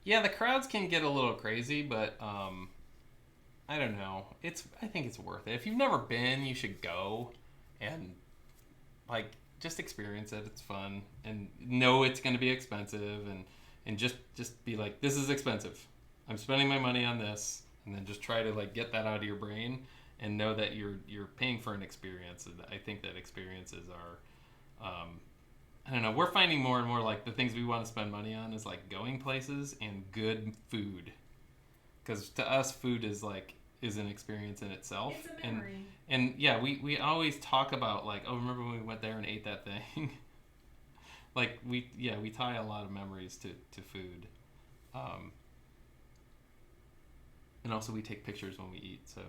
Yeah, the crowds can get a little crazy, but I don't know. I think it's worth it. If you've never been, you should go and like just experience it. It's fun, and know it's going to be expensive, and just be like, this is expensive. I'm spending my money on this, and then just try to like get that out of your brain and know that you're paying for an experience. And I think that experiences are I don't know, we're finding more and more like the things we want to spend money on is like going places and good food. Because to us, food is an experience in itself. It's a memory. And yeah, we always talk about like, oh, remember when we went there and ate that thing? Like we tie a lot of memories to food. And also we take pictures when we eat, so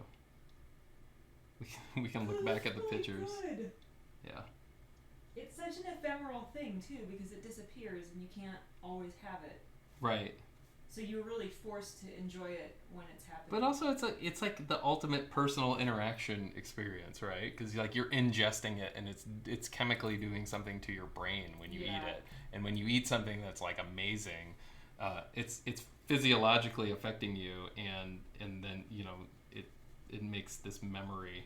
we can look back at the pictures. Good. Yeah. It's such an ephemeral thing too because it disappears and you can't always have it. Right. So you're really forced to enjoy it when it's happening. But also it's like the ultimate personal interaction experience, right? Because like you're ingesting it and it's chemically doing something to your brain when you eat it. And when you eat something that's like amazing, it's physiologically affecting you, and then it makes this memory.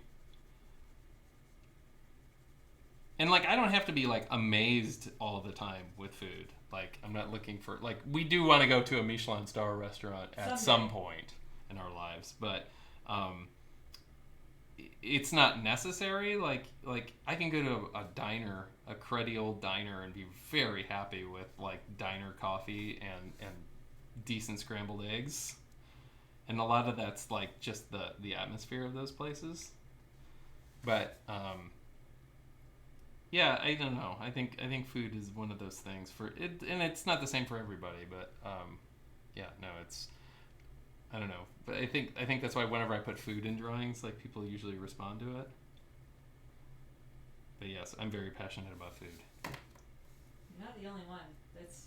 And like I don't have to be like amazed all the time with food. Like I'm not looking for like we do want to go to a Michelin star restaurant at some point in our lives, but it's not necessary. Like I can go to a diner, a cruddy old diner, and be very happy with like diner coffee and decent scrambled eggs. And a lot of that's like just the atmosphere of those places. But yeah, I don't know. I think food is one of those things for it, and it's not the same for everybody. But yeah, no, it's I don't know. But I think that's why whenever I put food in drawings, like people usually respond to it. But yes, I'm very passionate about food. You're not the only one. That's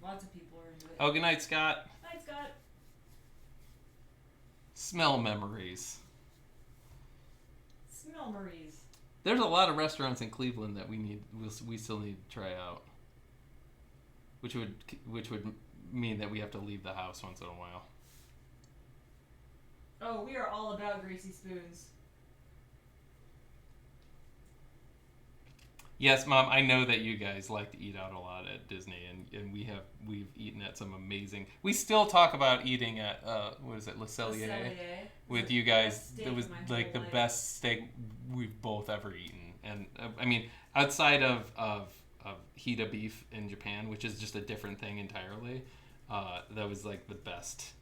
lots of people are into it. Oh, good night, Scott. Night, Scott. Smell memories. Smell Maries. There's a lot of restaurants in Cleveland that we still need to try out, which would mean that we have to leave the house once in a while. Oh, we are all about greasy spoons. Yes, Mom, I know that you guys like to eat out a lot at Disney, and we've eaten at some amazing. We still talk about eating at what is it, Le Cellier, Cellier with was you the best guys. steak It was of my like the whole life. best steak we've both ever eaten, and I mean outside of Hita beef in Japan, which is just a different thing entirely. That was like the best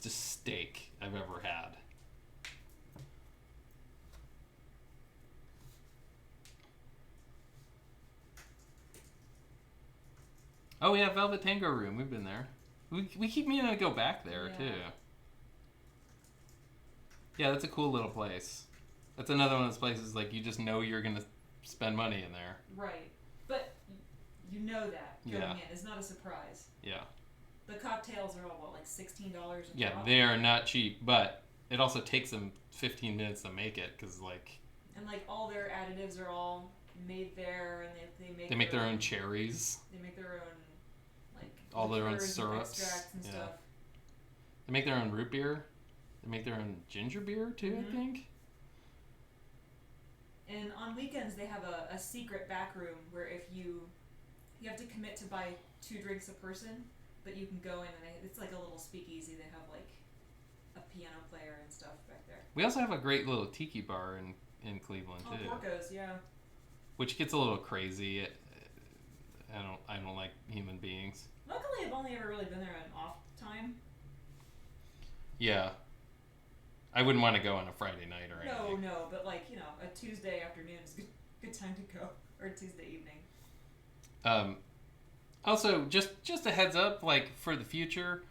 just steak I've ever had. Oh yeah, Velvet Tango Room. We've been there. We keep meaning to go back there Yeah. too. Yeah, that's a cool little place. That's another one of those places like you just know you're gonna spend money in there. Right. But you know that going Yeah. in. It's not a surprise. Yeah. The cocktails are all, what, like $16 a Yeah, drop? they are not cheap, but it also takes them 15 minutes to make it because like And, like, all their additives are all made there, and they make their own cherries, They make their own, like, all their own liqueurs and syrups. extracts and Yeah. stuff. They make their own root beer. They make their own ginger beer too, Mhm. I think. And on weekends, they have a secret back room where if you have to commit to buy 2 drinks a person, but you can go in and it's like a little speakeasy. They have like a piano player and stuff back there. We also have a great little tiki bar in Cleveland Oh, too, Porco's, yeah. which gets a little crazy. I don't like human beings. Luckily, I've only ever really been there at an off time. Yeah, I wouldn't want to go on a Friday night or anything. No, but like, a Tuesday afternoon is a good time to go, or a Tuesday evening. Also, just a heads up, like for the future,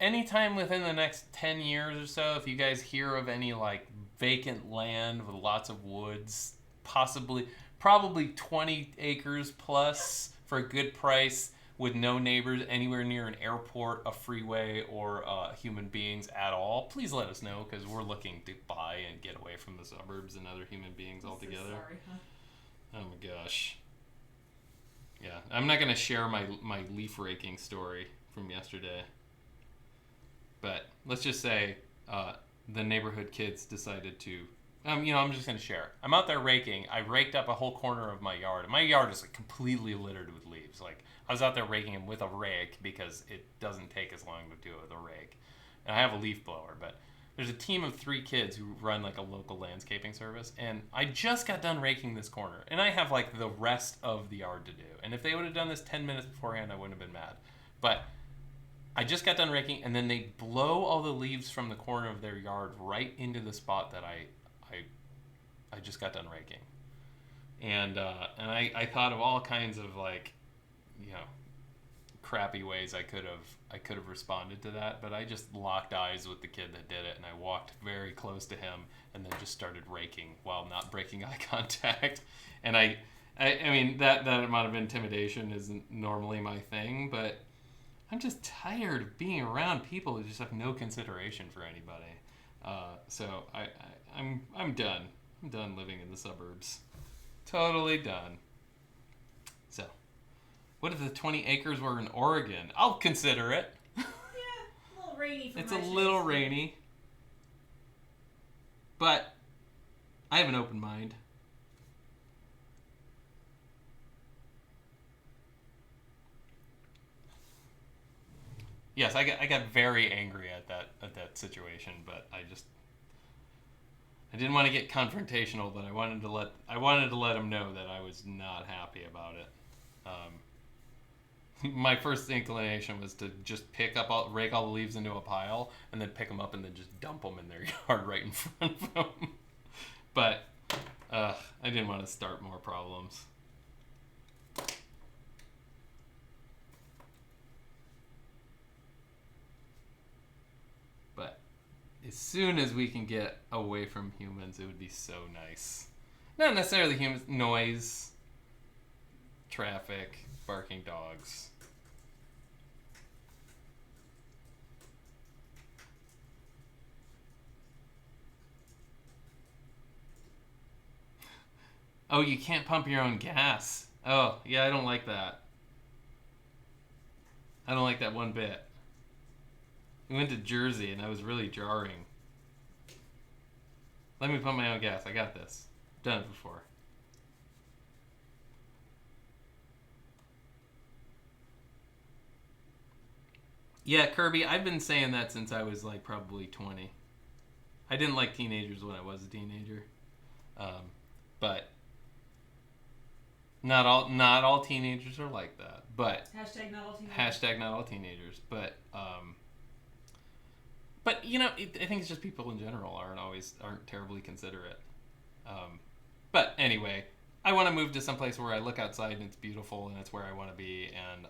anytime within the next 10 years or so, if you guys hear of any like vacant land with lots of woods, probably 20 acres plus for a good price with no neighbors anywhere near an airport, a freeway, or human beings at all, please let us know because we're looking to buy and get away from the suburbs and other human beings I'm so altogether. sorry, huh? Oh my gosh. Yeah, I'm not going to share my leaf raking story from yesterday. But let's just say the neighborhood kids decided to, I'm just going to share. I'm out there raking. I raked up a whole corner of my yard. And my yard is like completely littered with leaves. Like I was out there raking them with a rake because it doesn't take as long to do it with a rake. And I have a leaf blower, but there's a team of 3 kids who run like a local landscaping service, and I just got done raking this corner, and I have like the rest of the yard to do. And if they would have done this 10 minutes beforehand, I wouldn't have been mad. But I just got done raking, and then they blow all the leaves from the corner of their yard right into the spot that I just got done raking. And I thought of all kinds of like, crappy ways I could have responded to that, but I just locked eyes with the kid that did it, and I walked very close to him, and then just started raking while not breaking eye contact. And I mean that amount of intimidation isn't normally my thing, but I'm just tired of being around people who just have no consideration for anybody. So I'm done. I'm done living in the suburbs. Totally done. So. What if the 20 acres were in Oregon? I'll consider it. Yeah, a little rainy for It's my a taste. little rainy. But I have an open mind. Yes, I got very angry at that situation, but I didn't want to get confrontational, but I wanted to let him know that I was not happy about it. My first inclination was to just rake all the leaves into a pile, and then pick them up and then just dump them in their yard right in front of them. But I didn't want to start more problems. But as soon as we can get away from humans, it would be so nice. Not necessarily humans, noise, traffic, barking dogs. Oh, you can't pump your own gas. Oh, yeah, I don't like that. I don't like that one bit. We went to Jersey, and that was really jarring. Let me pump my own gas. I got this. Done it before. Yeah, Kirby, I've been saying that since I was like probably 20. I didn't like teenagers when I was a teenager. But not all teenagers are like that. But Hashtag not all teenagers. hashtag not all teenagers. But you know, I think it's just people in general aren't terribly considerate. But anyway, I want to move to some place where I look outside and it's beautiful and it's where I want to be, and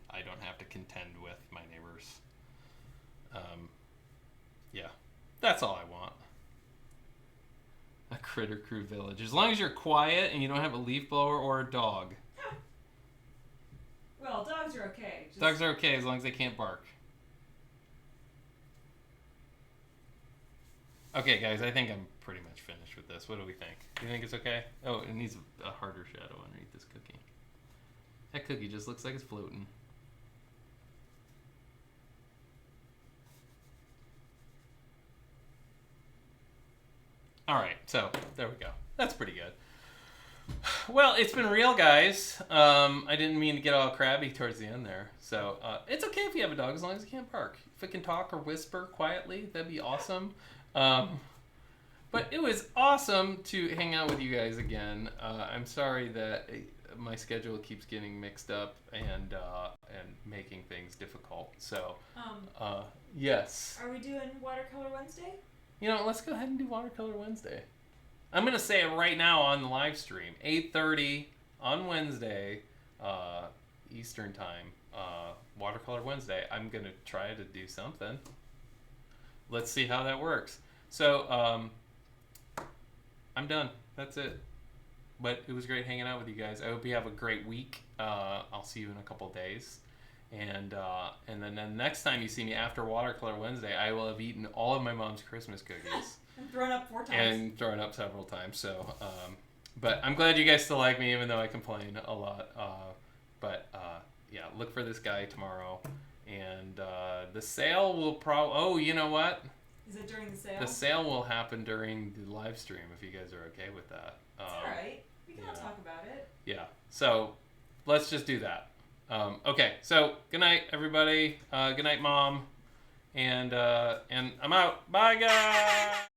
I don't have to contend with my neighbors. Yeah, that's all I want. A critter crew village. As long as you're quiet and you don't have a leaf blower or a dog. Well, dogs are okay. Dogs are okay as long as they can't bark. Okay, guys, I think I'm pretty much finished with this. What do we think? Do you think it's okay? Oh, it needs a harder shadow underneath this cookie. That cookie just looks like it's floating. Alright, so there we go. That's pretty good. Well, it's been real, guys. I didn't mean to get all crabby towards the end there. So, it's okay if you have a dog as long as it can't bark. If it can talk or whisper quietly, that'd be awesome. But it was awesome to hang out with you guys again. I'm sorry that my schedule keeps getting mixed up and making things difficult. So, yes. Are we doing Watercolor Wednesday? You know, let's go ahead and do Watercolor Wednesday. I'm going to say it right now on the live stream. 8:30 on Wednesday, Eastern Time. Watercolor Wednesday. I'm going to try to do something. Let's see how that works. So, I'm done. That's it. But it was great hanging out with you guys. I hope you have a great week. I'll see you in a couple days. And then the next time you see me after Watercolor Wednesday, I will have eaten all of my mom's Christmas cookies. And thrown up 4 times. And thrown up several times. So, but I'm glad you guys still like me, even though I complain a lot. Yeah, look for this guy tomorrow. And the sale will probably... Oh, you know what? Is it during the sale? The sale will happen during the live stream, if you guys are okay with that. It's alright. We can all talk about it. Yeah. So, let's just do that. Okay, so good night, everybody. Good night, Mom. And I'm out. Bye, guys.